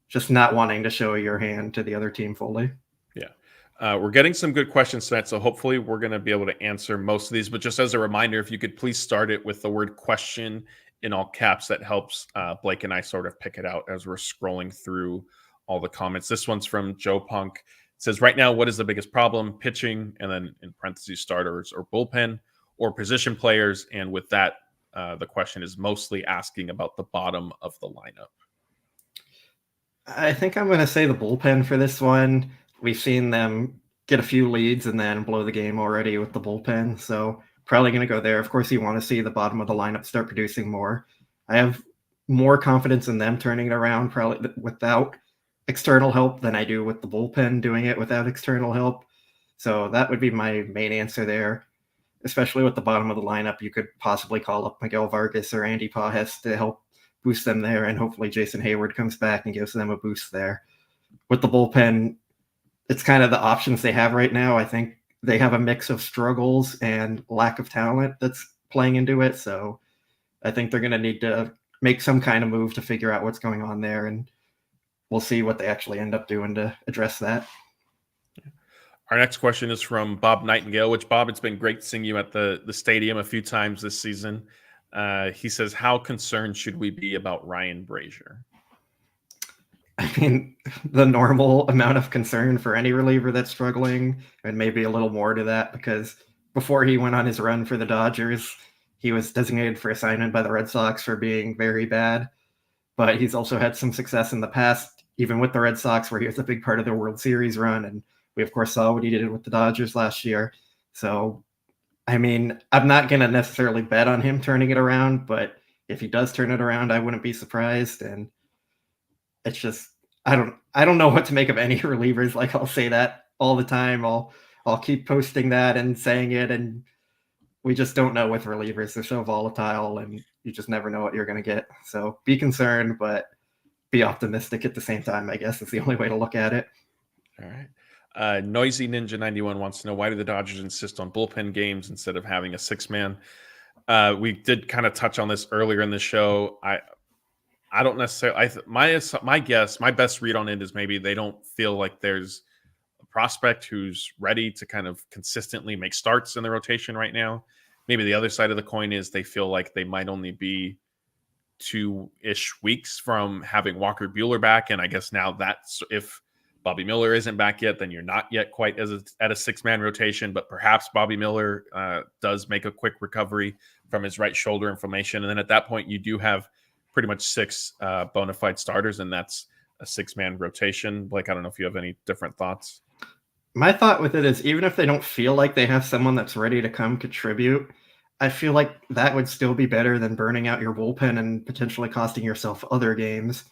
just not wanting to show your hand to the other team fully. Yeah. We're getting some good questions tonight, so hopefully we're going to be able to answer most of these. But just as a reminder, if you could please start it with the word question in all caps, that helps Blake and I sort of pick it out as we're scrolling through all the comments. This one's from Joe Punk. It says, right now, what is the biggest problem? Pitching, and then in parentheses, starters or bullpen or position players. And with that, the question is mostly asking about the bottom of the lineup. I think I'm going to say the bullpen for this one. We've seen them get a few leads and then blow the game already with the bullpen. So probably going to go there. Of course, you want to see the bottom of the lineup start producing more. I have more confidence in them turning it around probably without external help than I do with the bullpen doing it without external help. So that would be my main answer there. Especially with the bottom of the lineup, you could possibly call up Miguel Vargas or Andy Pajes to help boost them there, and hopefully Jason Hayward comes back and gives them a boost there. With the bullpen, it's kind of the options they have right now. I think they have a mix of struggles and lack of talent that's playing into it. So I think they're going to need to make some kind of move to figure out what's going on there, and we'll see what they actually end up doing to address that. Our next question is from Bob Nightingale, which, Bob, it's been great seeing you at the stadium a few times this season. He says, how concerned should we be about Ryan Brazier? I mean, the normal amount of concern for any reliever that's struggling, and maybe a little more to that, because before he went on his run for the Dodgers, he was designated for assignment by the Red Sox for being very bad. But he's also had some success in the past, even with the Red Sox, where he was a big part of their World Series run. And we, of course, saw what he did with the Dodgers last year. So, I mean, I'm not going to necessarily bet on him turning it around, but if he does turn it around, I wouldn't be surprised. And it's just, I don't know what to make of any relievers. Like, I'll say that all the time. I'll keep posting that and saying it, and we just don't know with relievers. They're so volatile, and you just never know what you're going to get. So be concerned, but be optimistic at the same time, I guess is the only way to look at it. All right. Noisy Ninja 91 wants to know, why do the Dodgers insist on bullpen games instead of having a 6-man? We did kind of touch on this earlier in the show. I don't necessarily. My guess, my best read on it is maybe they don't feel like there's a prospect who's ready to kind of consistently make starts in the rotation right now. Maybe the other side of the coin is they feel like they might only be 2-ish weeks from having Walker Buehler back, and I guess now that's if Bobby Miller isn't back yet, then you're not yet quite at a 6-man rotation. But perhaps Bobby Miller does make a quick recovery from his right shoulder inflammation, and then at that point you do have pretty much 6 bona fide starters, and that's a 6-man rotation. Blake, I don't know if you have any different thoughts. My thought with it is even if they don't feel like they have someone that's ready to come contribute, I feel like that would still be better than burning out your bullpen and potentially costing yourself other games.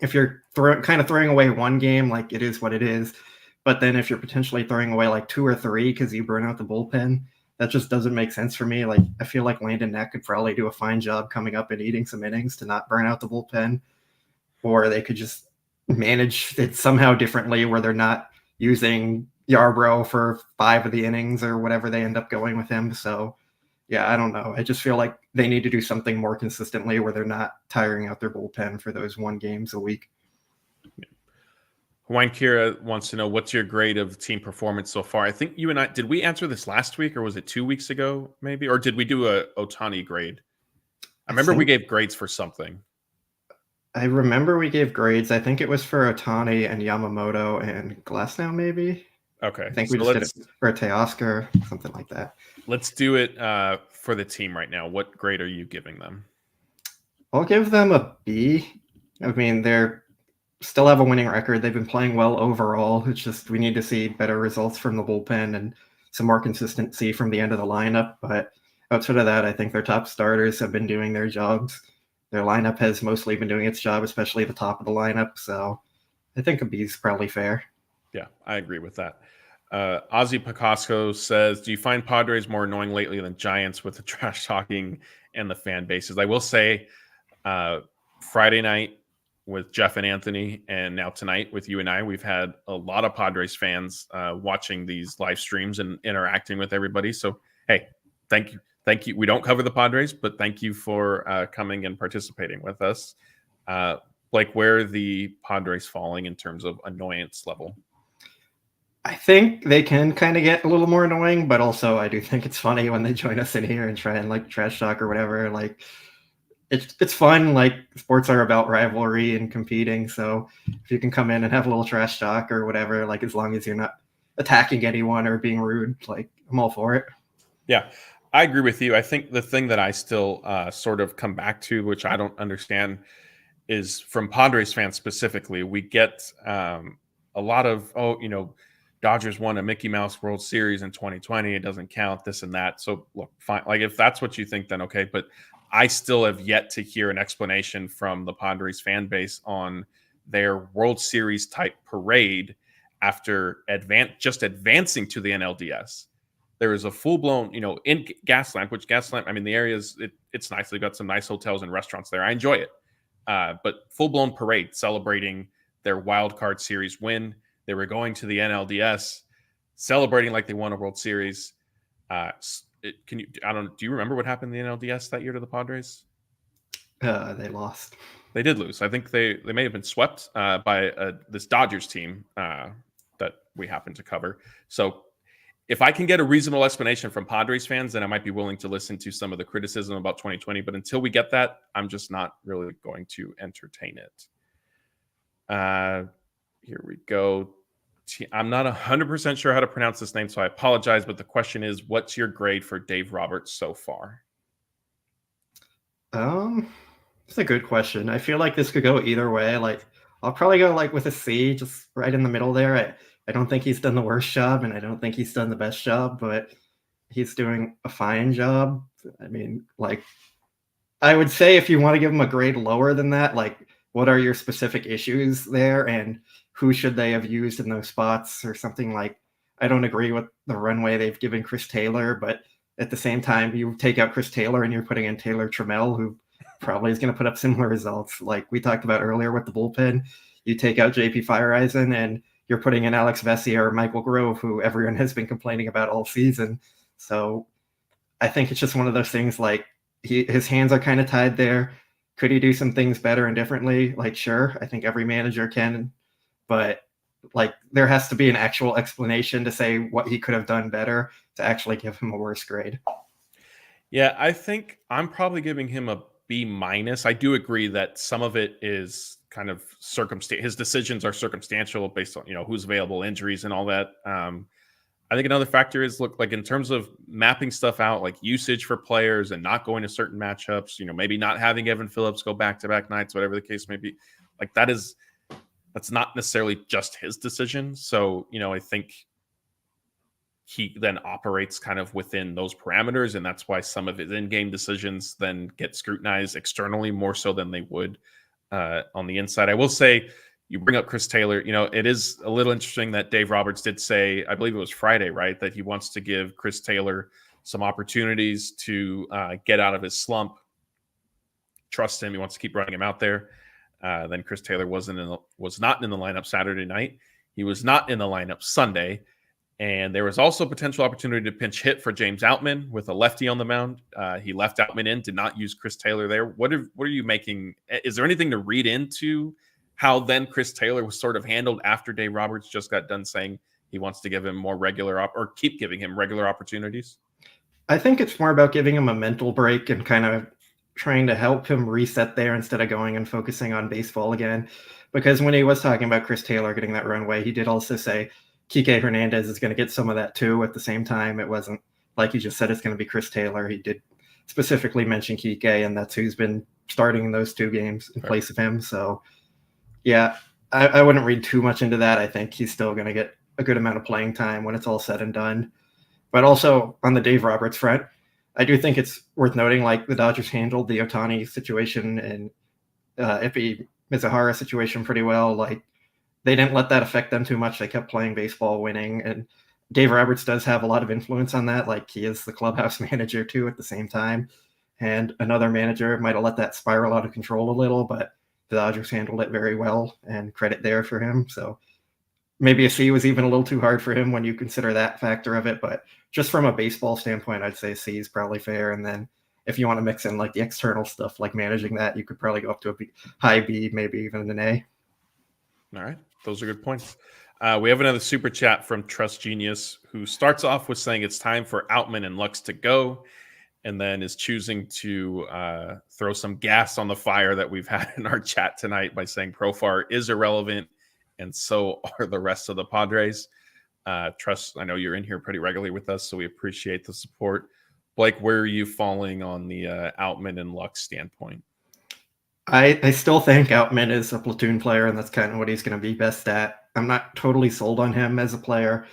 If you're kind of throwing away one game, like it is what it is, but then if you're potentially throwing away like 2 or 3 because you burn out the bullpen, that just doesn't make sense for me. Like I feel like Landon Knack could probably do a fine job coming up and eating some innings to not burn out the bullpen, or they could just manage it somehow differently where they're not using Yarbrough for 5 of the innings or whatever they end up going with him. So yeah, I don't know. I just feel like they need to do something more consistently where they're not tiring out their bullpen for those 1 games a week. Hawaiian Kira wants to know, what's your grade of team performance so far? I think you and I, did we answer this last week or was it 2 weeks ago maybe? Or did we do a Ohtani grade? I remember we gave grades for something. I remember we gave grades. I think it was for Ohtani and Yamamoto and Glasnow maybe. Okay. I think we just did it for Teoscar, something like that. Let's do it for the team right now. What grade are you giving them? I'll give them a B. I mean, they're still have a winning record. They've been playing well overall. It's just we need to see better results from the bullpen and some more consistency from the end of the lineup. But outside of that, I think their top starters have been doing their jobs. Their lineup has mostly been doing its job, especially the top of the lineup. So I think a B is probably fair. Yeah, I agree with that. Ozzy Picasso says, do you find Padres more annoying lately than Giants with the trash talking and the fan bases? I will say Friday night with Jeff and Anthony, and now tonight with you and I, we've had a lot of Padres fans watching these live streams and interacting with everybody. So, hey, thank you. Thank you. We don't cover the Padres, but thank you for coming and participating with us. Blake, where are the Padres falling in terms of annoyance level? I think they can kind of get a little more annoying, but also I do think it's funny when they join us in here and try and like trash talk or whatever. Like it's fun. Like sports are about rivalry and competing. So if you can come in and have a little trash talk or whatever, like as long as you're not attacking anyone or being rude, like I'm all for it. Yeah, I agree with you. I think the thing that I still sort of come back to, which I don't understand, is from Padres fans specifically, we get a lot of, Dodgers won a Mickey Mouse World Series in 2020. It doesn't count, this and that. So look, fine. Like if that's what you think, then okay. But I still have yet to hear an explanation from the Padres fan base on their World Series type parade after advancing to the NLDS. There is a full-blown, in Gaslamp, the area is, it's nice. They've got some nice hotels and restaurants there. I enjoy it. But full-blown parade celebrating their wild card series win. They were going to the NLDS, celebrating like they won a World Series. Do you remember what happened in the NLDS that year to the Padres? They lost. They did lose. I think they may have been swept by this Dodgers team that we happen to cover. So if I can get a reasonable explanation from Padres fans, then I might be willing to listen to some of the criticism about 2020. But until we get that, I'm just not really going to entertain it. Here we go. I'm not 100% sure how to pronounce this name, so I apologize. But the question is, what's your grade for Dave Roberts so far? It's a good question. I feel like this could go either way. Like, I'll probably go like with a C, just right in the middle there. I don't think he's done the worst job, and I don't think he's done the best job, but he's doing a fine job. I mean, like, I would say if you want to give him a grade lower than that, like, what are your specific issues there, and who should they have used in those spots or something? Like, I don't agree with the runway they've given Chris Taylor, but at the same time, you take out Chris Taylor and you're putting in Taylor Trammell, who probably is going to put up similar results. Like we talked about earlier with the bullpen, you take out JP Fireeisen and you're putting in Alex Vesey or Michael Grove, who everyone has been complaining about all season. So I think it's just one of those things, like his hands are kind of tied there. Could he do some things better and differently? Like, sure, I think every manager can, but like there has to be an actual explanation to say what he could have done better to actually give him a worse grade. Yeah, I think I'm probably giving him a B minus. I do agree that some of it is kind of circumstance. His decisions are circumstantial based on who's available, injuries, and all that. I think another factor is look like in terms of mapping stuff out, like usage for players and not going to certain matchups. Maybe not having Evan Phillips go back to back nights, whatever the case may be. Like that's not necessarily just his decision. So I think he then operates kind of within those parameters, and that's why some of his in-game decisions then get scrutinized externally more so than they would on the inside. I will say, you bring up Chris Taylor, it is a little interesting that Dave Roberts did say, I believe it was Friday, right, that he wants to give Chris Taylor some opportunities to get out of his slump. Trust him. He wants to keep running him out there. Then Chris Taylor was not in the lineup Saturday night. He was not in the lineup Sunday. And there was also potential opportunity to pinch hit for James Outman with a lefty on the mound. He left Outman in, did not use Chris Taylor there. What are you making? Is there anything to read into how then Chris Taylor was sort of handled after Dave Roberts just got done saying he wants to give him more regular or keep giving him regular opportunities? I think it's more about giving him a mental break and kind of trying to help him reset there instead of going and focusing on baseball again. Because when he was talking about Chris Taylor getting that runway, he did also say Kike Hernandez is going to get some of that too. At the same time, it wasn't like he just said it's going to be Chris Taylor. He did specifically mention Kike, and that's who's been starting in those two games in place of him. So, yeah, I wouldn't read too much into that. I think he's still going to get a good amount of playing time when it's all said and done. But also on the Dave Roberts front, I do think it's worth noting, like, the Dodgers handled the Ohtani situation and Ippy Mizuhara situation pretty well. Like, they didn't let that affect them too much. They kept playing baseball, winning. And Dave Roberts does have a lot of influence on that. Like, he is the clubhouse manager too at the same time. And another manager might have let that spiral out of control a little, but the Dodgers handled it very well, and credit there for him. So maybe a C was even a little too hard for him when you consider that factor of it. But just from a baseball standpoint, I'd say C is probably fair. And then if you want to mix in like the external stuff, like managing that, you could probably go up to a high B, maybe even an A. All right. Those are good points. We have another super chat from Trust Genius, who starts off with saying it's time for Outman and Lux to go, and then is choosing to throw some gas on the fire that we've had in our chat tonight by saying Profar is irrelevant, and so are the rest of the Padres. Trust, I know you're in here pretty regularly with us, so we appreciate the support. Blake, where are you falling on the Outman and Lux standpoint? I still think Outman is a platoon player, and that's kind of what he's going to be best at. I'm not totally sold on him as a player.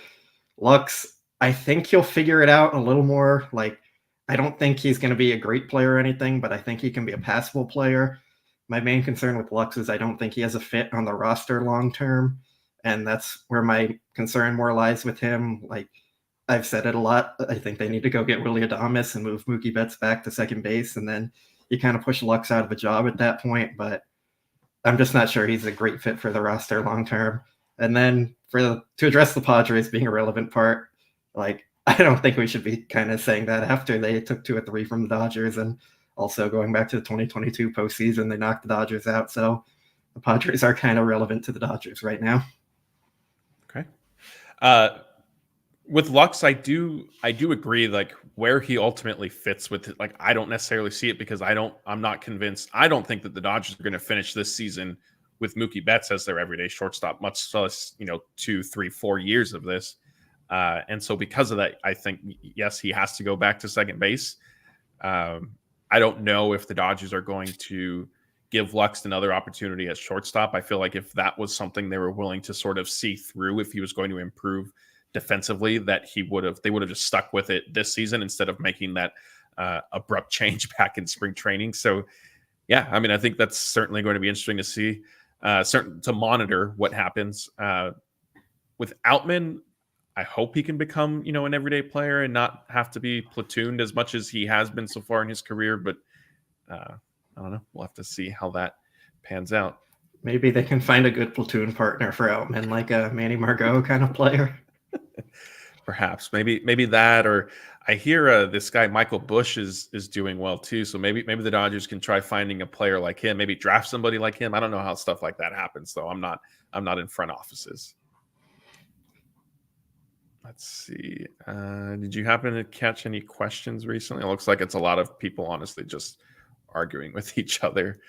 Lux, I think he'll figure it out a little more. Like, I don't think he's going to be a great player or anything, but I think he can be a passable player. My main concern with Lux is I don't think he has a fit on the roster long term, and that's where my concern more lies with him. Like, I've said it a lot. I think they need to go get Willy Adames and move Mookie Betts back to second base, and then you kind of push Lux out of a job at that point. But I'm just not sure he's a great fit for the roster long term. And then to address the Padres being a relevant part, like, I don't think we should be kind of saying that after they took 2 or 3 from the Dodgers, and also going back to the 2022 postseason, they knocked the Dodgers out. So the Padres are kind of relevant to the Dodgers right now. Okay. With Lux, I do agree, like, where he ultimately fits with it. Like, I don't necessarily see it because I'm not convinced. I don't think that the Dodgers are going to finish this season with Mookie Betts as their everyday shortstop, much less, 2, 3, 4 years of this. And so because of that, I think, yes, he has to go back to second base. I don't know if the Dodgers are going to give Lux another opportunity at shortstop. I feel like if that was something they were willing to sort of see through, if he was going to improve defensively, that they would have just stuck with it this season instead of making that abrupt change back in spring training. So, yeah, I mean, I think that's certainly going to be interesting to see, to monitor what happens with Outman. I hope he can become, an everyday player and not have to be platooned as much as he has been so far in his career. But I don't know. We'll have to see how that pans out. Maybe they can find a good platoon partner for Outman, like a Manny Margot kind of player. Perhaps maybe that, or I hear this guy Michael Bush is doing well too. So maybe the Dodgers can try finding a player like him. Maybe draft somebody like him. I don't know how stuff like that happens, though. I'm not in front offices. Let's see. Did you happen to catch any questions recently? It looks like it's a lot of people, honestly, just arguing with each other.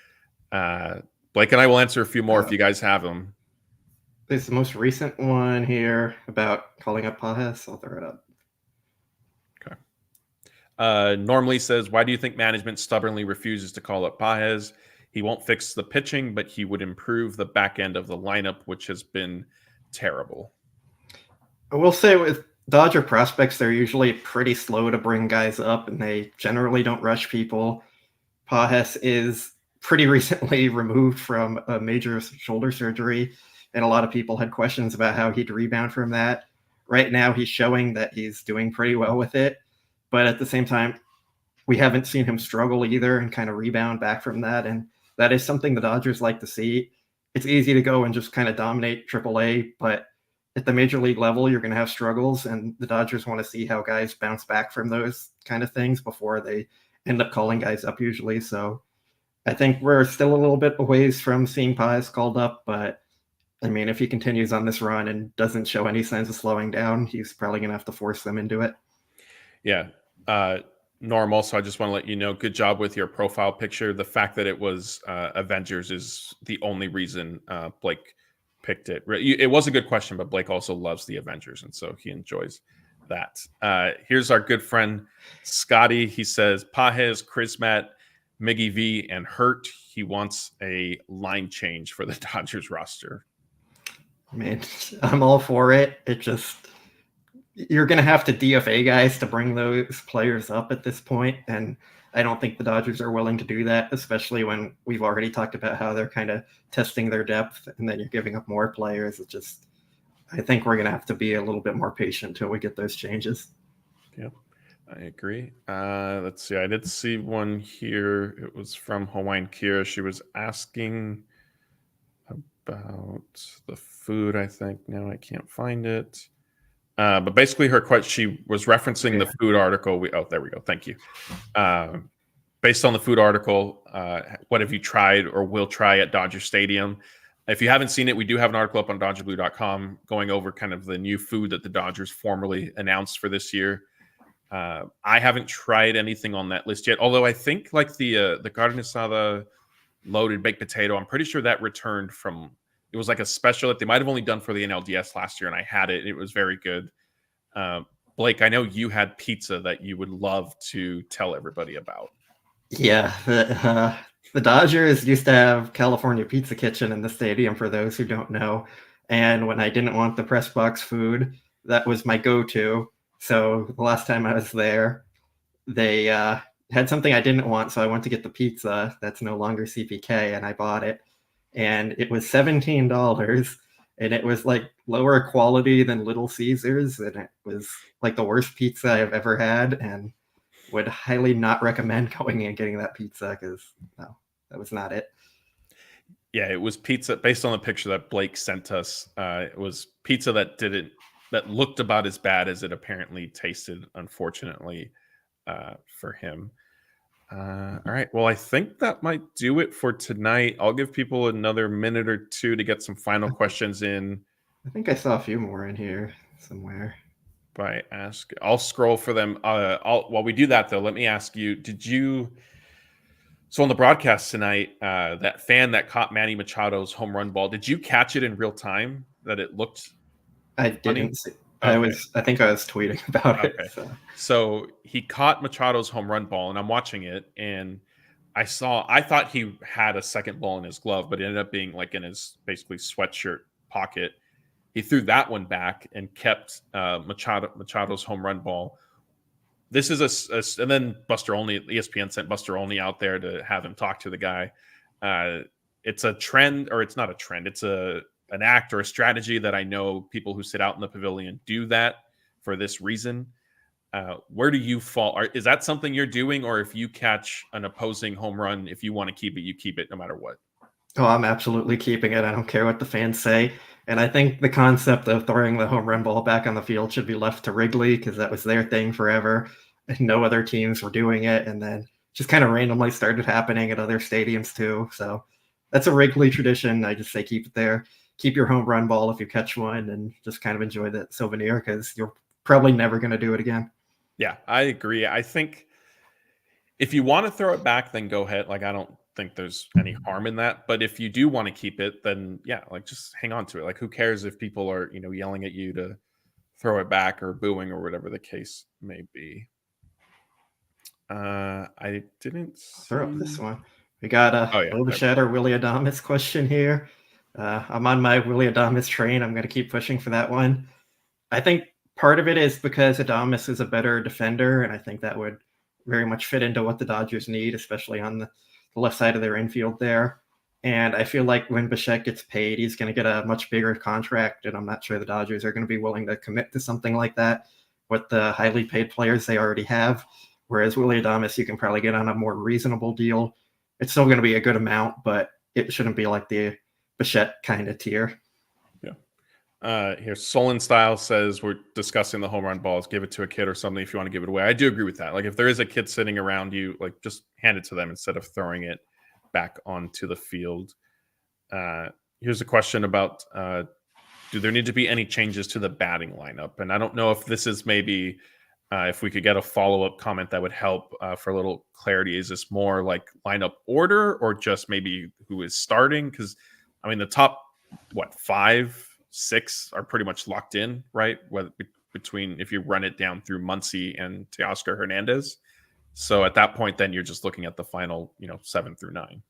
Blake and I will answer a few more if you guys have them. There's the most recent one here about calling up Pages. I'll throw it up. Okay. Normally says, why do you think management stubbornly refuses to call up Pages? He won't fix the pitching, but he would improve the back end of the lineup, which has been terrible. I will say with Dodger prospects, they're usually pretty slow to bring guys up, and they generally don't rush people. Pages is pretty recently removed from a major shoulder surgery, and a lot of people had questions about how he'd rebound from that. Right now, he's showing that he's doing pretty well with it, but at the same time, we haven't seen him struggle either and kind of rebound back from that, and that is something the Dodgers like to see. It's easy to go and just kind of dominate AAA, but at the major league level, you're going to have struggles, and the Dodgers want to see how guys bounce back from those kind of things before they end up calling guys up usually. So I think we're still a little bit a ways from seeing Pages called up, but I mean, if he continues on this run and doesn't show any signs of slowing down, he's probably going to have to force them into it. Yeah. Norm, also, I just want to let you know, good job with your profile picture. The fact that it was Avengers is the only reason Blake picked it. It was a good question, but Blake also loves the Avengers, and so he enjoys that. Here's our good friend Scotty. He says Pages, Chrismat, Miggy V, and Hurt. He wants a line change for the Dodgers roster. I mean, I'm all for it. It just, you're going to have to DFA guys to bring those players up at this point, and I don't think the Dodgers are willing to do that, especially when we've already talked about how they're kind of testing their depth, and then you're giving up more players. It just, I think we're going to have to be a little bit more patient until we get those changes. Yep, I agree. Let's see. I did see one here. It was from Hawaiian Kira. She was asking about the food, I think. Now I can't find it. But basically her question, she was referencing the food article. There we go. Thank you. Based on the food article, what have you tried or will try at Dodger Stadium? If you haven't seen it, we do have an article up on DodgerBlue.com going over kind of the new food that the Dodgers formally announced for this year. I haven't tried anything on that list yet, although I think like the carne asada loaded baked potato, I'm pretty sure that returned from, it was like a special that they might have only done for the NLDS last year, and I had it. It was very good. Blake, I know you had pizza that you would love to tell everybody about. Yeah, the Dodgers used to have California Pizza Kitchen in the stadium, for those who don't know. And when I didn't want the press box food, that was my go-to. So the last time I was there, they had something I didn't want, so I went to get the pizza that's no longer CPK, and I bought it. And it was $17, and it was like lower quality than Little Caesars, and it was like the worst pizza I've ever had, and would highly not recommend going and getting that pizza, because no, that was not it. Yeah, it was pizza based on the picture that Blake sent us. It was pizza that looked about as bad as it apparently tasted, unfortunately, for him. All right. Well, I think that might do it for tonight. I'll give people another minute or two to get some final questions in. I think I saw a few more in here somewhere. I'll scroll for them. While we do that, though, let me ask you, so on the broadcast tonight, that fan that caught Manny Machado's home run ball, did you catch it in real time that it looked I funny? didn't see. Okay. I think I was tweeting about it. So he caught Machado's home run ball, and I'm watching it, and I thought he had a second ball in his glove, but it ended up being like in his basically sweatshirt pocket. He threw that one back and kept Machado's home run ball. This is and then Buster Olney, ESPN sent Buster Olney out there to have him talk to the guy. It's a trend, or it's not a trend. It's an act or a strategy that I know people who sit out in the pavilion do that for this reason. Where do you fall? Is that something you're doing, or if you catch an opposing home run, if you want to keep it, you keep it no matter what? Oh, I'm absolutely keeping it. I don't care what the fans say. And I think the concept of throwing the home run ball back on the field should be left to Wrigley because that was their thing forever. And no other teams were doing it. And then just kind of randomly started happening at other stadiums too. So that's a Wrigley tradition. I just say keep it there. Keep your home run ball if you catch one and just kind of enjoy that souvenir because you're probably never going to do it again. Yeah, I agree. I think if you want to throw it back, then go ahead. Like, I don't think there's any harm in that. But if you do want to keep it, then yeah, like just hang on to it. Like, who cares if people are, yelling at you to throw it back or booing or whatever the case may be. I didn't Throw up this one. We got a Bo Bichette or Willy Adames question here. I'm on my Willy Adames train. I'm going to keep pushing for that one. I think part of it is because Adames is a better defender, and I think that would very much fit into what the Dodgers need, especially on the left side of their infield there. And I feel like when Bichette gets paid, he's going to get a much bigger contract, and I'm not sure the Dodgers are going to be willing to commit to something like that with the highly paid players they already have. Whereas Willy Adames, you can probably get on a more reasonable deal. It's still going to be a good amount, but it shouldn't be like the Bichette kind of tier. Here, Solon Style says we're discussing the home run balls. Give it to a kid or something if you want to give it away. I do agree with that. Like, if there is a kid sitting around you, like, just hand it to them instead of throwing it back onto the field. Here's a question about do there need to be any changes to the batting lineup? And I don't know if this is maybe if we could get a follow-up comment that would help for a little clarity. Is this more like lineup order or just maybe who is starting? Because, I mean, the top, 5, 6 are pretty much locked in, right? Whether between if you run it down through Muncy and Teoscar Hernandez. So at that point, then you're just looking at the final, 7 through 9.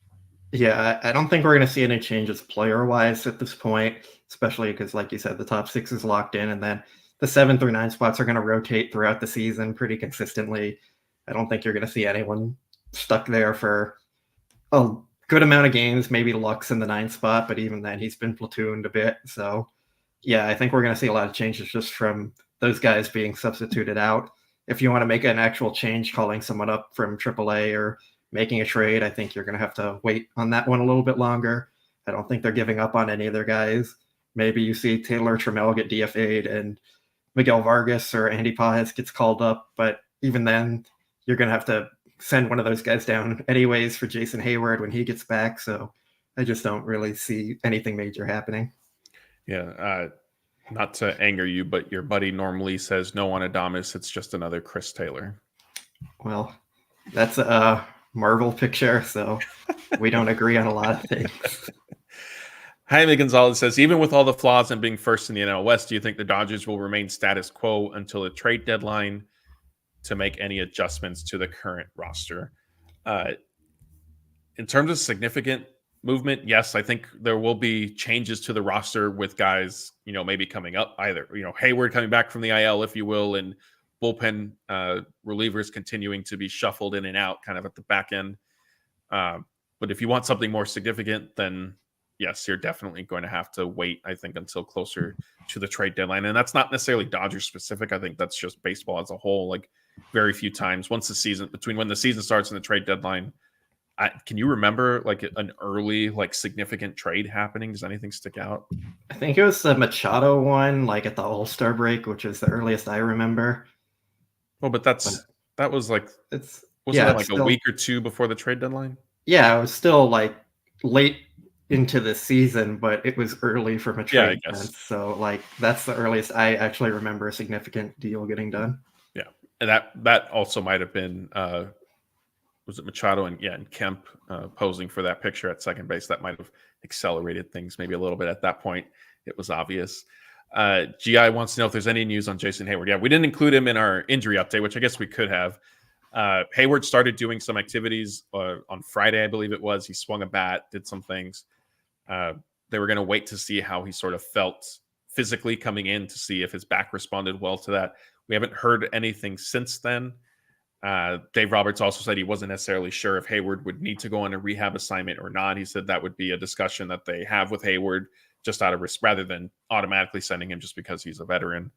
Yeah, I don't think we're going to see any changes player-wise at this point, especially because, like you said, the top 6 is locked in, and then the 7 through 9 spots are going to rotate throughout the season pretty consistently. I don't think you're going to see anyone stuck there for a good amount of games. Maybe Lux in the 9th spot, but even then, he's been platooned a bit. So, yeah, I think we're going to see a lot of changes just from those guys being substituted out. If you want to make an actual change, calling someone up from AAA or making a trade, I think you're going to have to wait on that one a little bit longer. I don't think they're giving up on any of their guys. Maybe you see Taylor Trammell get DFA'd and Miguel Vargas or Andy Paez gets called up, but even then, you're going to have to send one of those guys down anyways for Jason Hayward when he gets back. So I just don't really see anything major happening. Yeah, not to anger you, but your buddy normally says no on Adames. It's just another Chris Taylor. Well, that's a Marvel picture, so we don't agree on a lot of things. Jaime Gonzalez says, even with all the flaws and being first in the NL West, do you think the Dodgers will remain status quo until the trade deadline to make any adjustments to the current roster? In terms of significant movement, yes, I think there will be changes to the roster with guys, maybe coming up either, Hayward coming back from the IL, if you will, and bullpen relievers continuing to be shuffled in and out kind of at the back end. But if you want something more significant, then yes, you're definitely going to have to wait, I think, until closer to the trade deadline. And that's not necessarily Dodgers specific. I think that's just baseball as a whole. Like, very few times between when the season starts and the trade deadline, can you remember like an early, like, significant trade happening? Does anything stick out? I think it was the Machado one, like at the All-Star break, which is the earliest I remember. Well, but that was like, wasn't it like a week or two before the trade deadline? Yeah, it was still like late into the season, but it was early from a trade. Yeah, I guess. So like that's the earliest I actually remember a significant deal getting done. Yeah, and that also might have been was it Machado and Kemp posing for that picture at second base. That might have accelerated things maybe a little bit at that point. It was obvious. GI wants to know if there's any news on Jason Hayward. Yeah, we didn't include him in our injury update, which I guess we could have. Hayward started doing some activities on Friday, I believe it was. He swung a bat, did some things. They were going to wait to see how he sort of felt physically coming in to see if his back responded well to that. We haven't heard anything since then. Dave Roberts also said he wasn't necessarily sure if Hayward would need to go on a rehab assignment or not. He said that would be a discussion that they have with Hayward just out of risk rather than automatically sending him just because he's a veteran.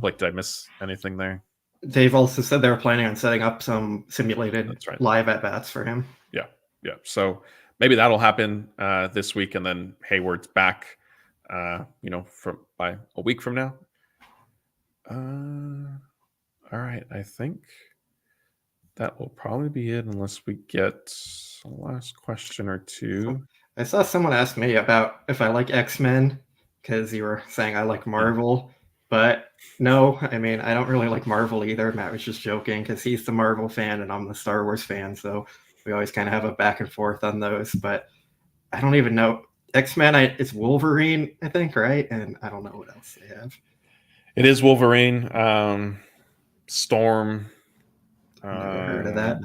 Blake, did I miss anything there? Dave also said they were planning on setting up some simulated live at-bats for him. Yeah. So, maybe that'll happen this week, and then Hayward's back, from by a week from now. All right, I think that will probably be it, unless we get a last question or two. I saw someone ask me about if I like X-Men, because you were saying I like Marvel, but no, I mean, I don't really like Marvel either. Matt was just joking because he's the Marvel fan and I'm the Star Wars fan, so we always kind of have a back and forth on those, but I don't even know. X-Men, it's Wolverine, I think, right? And I don't know what else they have. It is Wolverine, Storm. Never heard of that.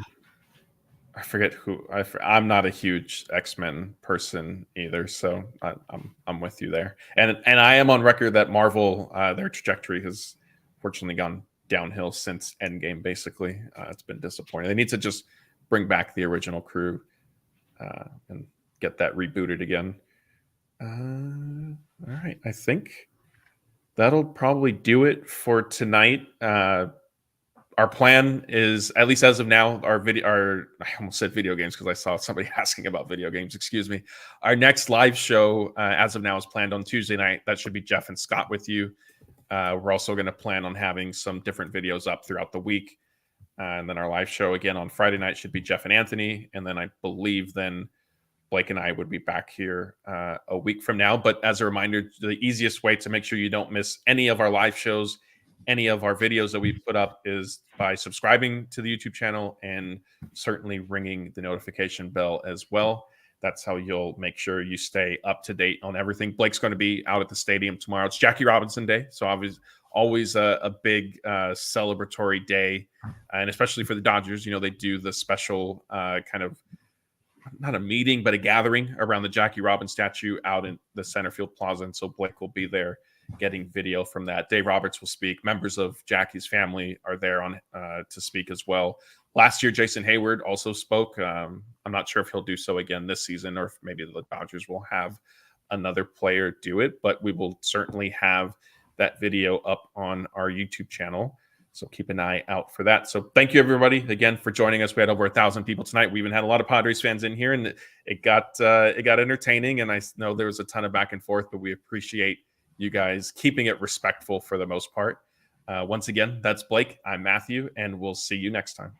I forget who. I'm not a huge X-Men person either, so I'm with you there. And I am on record that Marvel, their trajectory has fortunately gone downhill since Endgame. Basically, it's been disappointing. They need to just bring back the original crew and get that rebooted again. All right, I think that'll probably do it for tonight. Our plan is, at least as of now, I almost said video games because I saw somebody asking about video games. Excuse me. Our next live show, as of now, is planned on Tuesday night. That should be Jeff and Scott with you. We're also going to plan on having some different videos up throughout the week. And then our live show again on Friday night should be Jeff and Anthony. And then I believe then Blake and I would be back here a week from now. But as a reminder, the easiest way to make sure you don't miss any of our live shows, any of our videos that we put up, is by subscribing to the YouTube channel and certainly ringing the notification bell as well. That's how you'll make sure you stay up to date on everything. Blake's going to be out at the stadium tomorrow. It's Jackie Robinson Day, so always a big celebratory day, and especially for the Dodgers. They do the special kind of, not a meeting, but a gathering around the Jackie Robinson statue out in the center field plaza, and so Blake will be there getting video from that. Dave Roberts will speak. Members of Jackie's family are there to speak as well. Last year, Jason Hayward also spoke. I'm not sure if he'll do so again this season, or if maybe the Dodgers will have another player do it, but we will certainly have that video up on our YouTube channel. So keep an eye out for that. So thank you, everybody, again, for joining us. We had over 1,000 people tonight. We even had a lot of Padres fans in here, and it got entertaining. And I know there was a ton of back and forth, but we appreciate you guys keeping it respectful for the most part. Once again, that's Blake. I'm Matthew, and we'll see you next time.